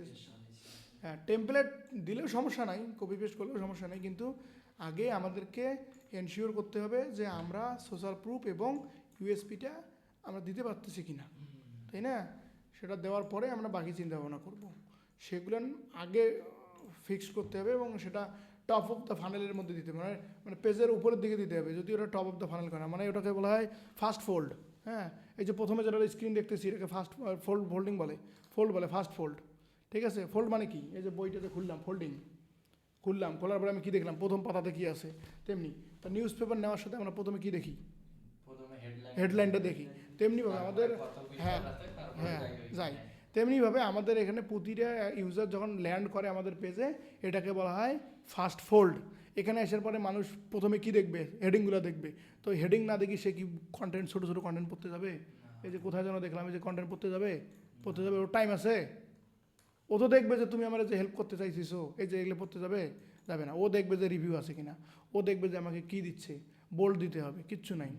হ্যাঁ, টেমপ্লেট দিলেও সমস্যা নাই, কপি পেস্ট করলেও সমস্যা নেই, কিন্তু আগে আমাদেরকে এনশিওর করতে হবে যে আমরা সোশ্যাল প্রুফ এবং ইউএসপিটা আমরা দিতে পারতেছি কিনা, তাই না? সেটা দেওয়ার পরে আমরা বাকি চিন্তা ভাবনা করবো। সেগুলো আগে ফিক্সড করতে হবে এবং সেটা টপ অফ দ্য ফানেলের মধ্যে দিতে হবে, মানে পেজের উপরের দিকে দিতে হবে। যদি ওটা টপ অফ দ্য ফানেল করে, মানে ওটাকে বলা হয় ফাস্ট ফোল্ড। হ্যাঁ, এই যে প্রথমে যেটা স্ক্রিন দেখতেছি এটাকে ফাস্ট ফোল্ডিং বলে, ফাস্ট ফোল্ড, ঠিক আছে? ফোল্ড মানে কি, এই যে বইটাতে খুললাম, খোলার পরে আমি কী দেখলাম, প্রথম পাতাতে কী আছে, তেমনি তো নিউজ পেপার নেওয়ার সাথে আমরা প্রথমে কী দেখি, হেডলাইনটা দেখি। তেমনিভাবে আমাদের, হ্যাঁ হ্যাঁ যাই, তেমনিভাবে আমাদের এখানে প্রতিটা ইউজার যখন ল্যান্ড করে আমাদের পেজে, এটাকে বলা হয় ফাস্ট ফোল্ড। এখানে আসার পরে মানুষ প্রথমে কি দেখবে, হেডিংগুলো দেখবে। তো হেডিং না দেখি সে কি কন্টেন্ট, ছোটো ছোটো কন্টেন্ট পড়তে যাবে? এই যে কোথায় যেন দেখলাম, এই যে কন্টেন্ট পড়তে যাবে ওর টাইম আছে? ও তো দেখবে যে তুমি আমার যে হেল্প করতে চাইছিস, এই যে এগুলো পড়তে যাবে না। ও দেখবে যে রিভিউ আছে কিনা, ও দেখবে যে আমাকে কি দিচ্ছে, বোল্ড দিতে হবে, কিচ্ছু নাই,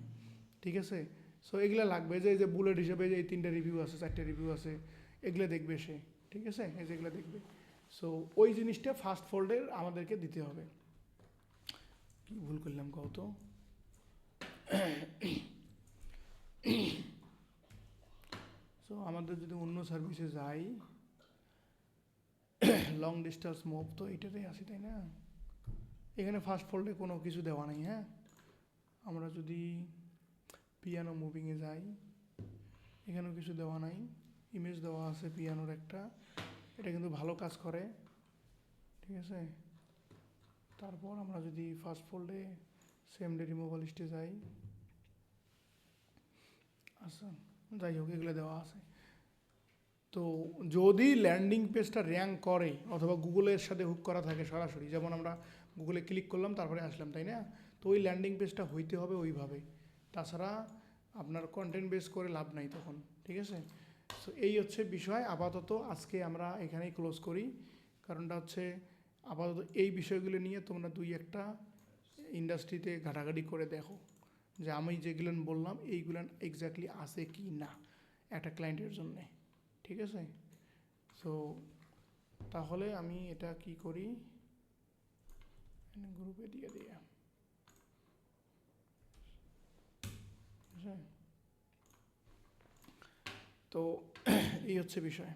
ঠিক আছে? সো এগুলো লাগবে, যে এই যে বুলেট হিসেবে যে এই 3টে রিভিউ আছে 4টে রিভিউ আছে, এগুলো দেখবে সে, ঠিক আছে? এই যে এগুলো দেখবে। সো ওই জিনিসটা ফার্স্ট ফোল্ডের আমাদেরকে দিতে হবে। কি ভুল করলাম কত? সো আমাদের যদি অন্য সার্ভিসে যাই, লং ডিস্টেন্স মুভ তো এইটাতেই আসি, তাই না? এখানে ফার্স্ট ফোল্ডে কোনো কিছু দেওয়া নেই। হ্যাঁ, আমরা যদি পিয়ানো মুভিংয়ে যাই, এখানেও কিছু দেওয়া নাই, ইমেজ দেওয়া আছে পিয়ানোর একটা, এটা কিন্তু ভালো কাজ করে, ঠিক আছে? তারপর আমরা যদি ফার্স্ট ফোল্ডে সেম ডে রিমুভাল লিস্টে যাই, আচ্ছা যাই হোক এগুলো দেওয়া আছে। তো যদি ল্যান্ডিং পেজটা র্যাঙ্ক করে অথবা গুগলের সাথে হুক করা থাকে সরাসরি, যেমন আমরা গুগলে ক্লিক করলাম তারপরে আসলাম, তাই না? তো ওই ল্যান্ডিং পেজটা হইতে হবে ওইভাবে, তাছাড়া আপনার কন্টেন্ট বেস করে লাভ নাই তখন, ঠিক আছে? সো এই হচ্ছে বিষয়। আপাতত আজকে আমরা এখানেই ক্লোজ করি, কারণটা হচ্ছে আপাতত এই বিষয়গুলো নিয়ে তোমরা 2-1টা ইন্ডাস্ট্রিতে ঘাটাঘাটি করে দেখো যে আমি যেগুলো বললাম এইগুলো এক্স্যাক্টলি আছে কি না একটা ক্লায়েন্টের জন্যে, ঠিক আছে? সো তাহলে আমি এটা কি করি, গ্রুপে দিয়ে দিই, ঠিক আছে? তো এই হচ্ছে বিষয়।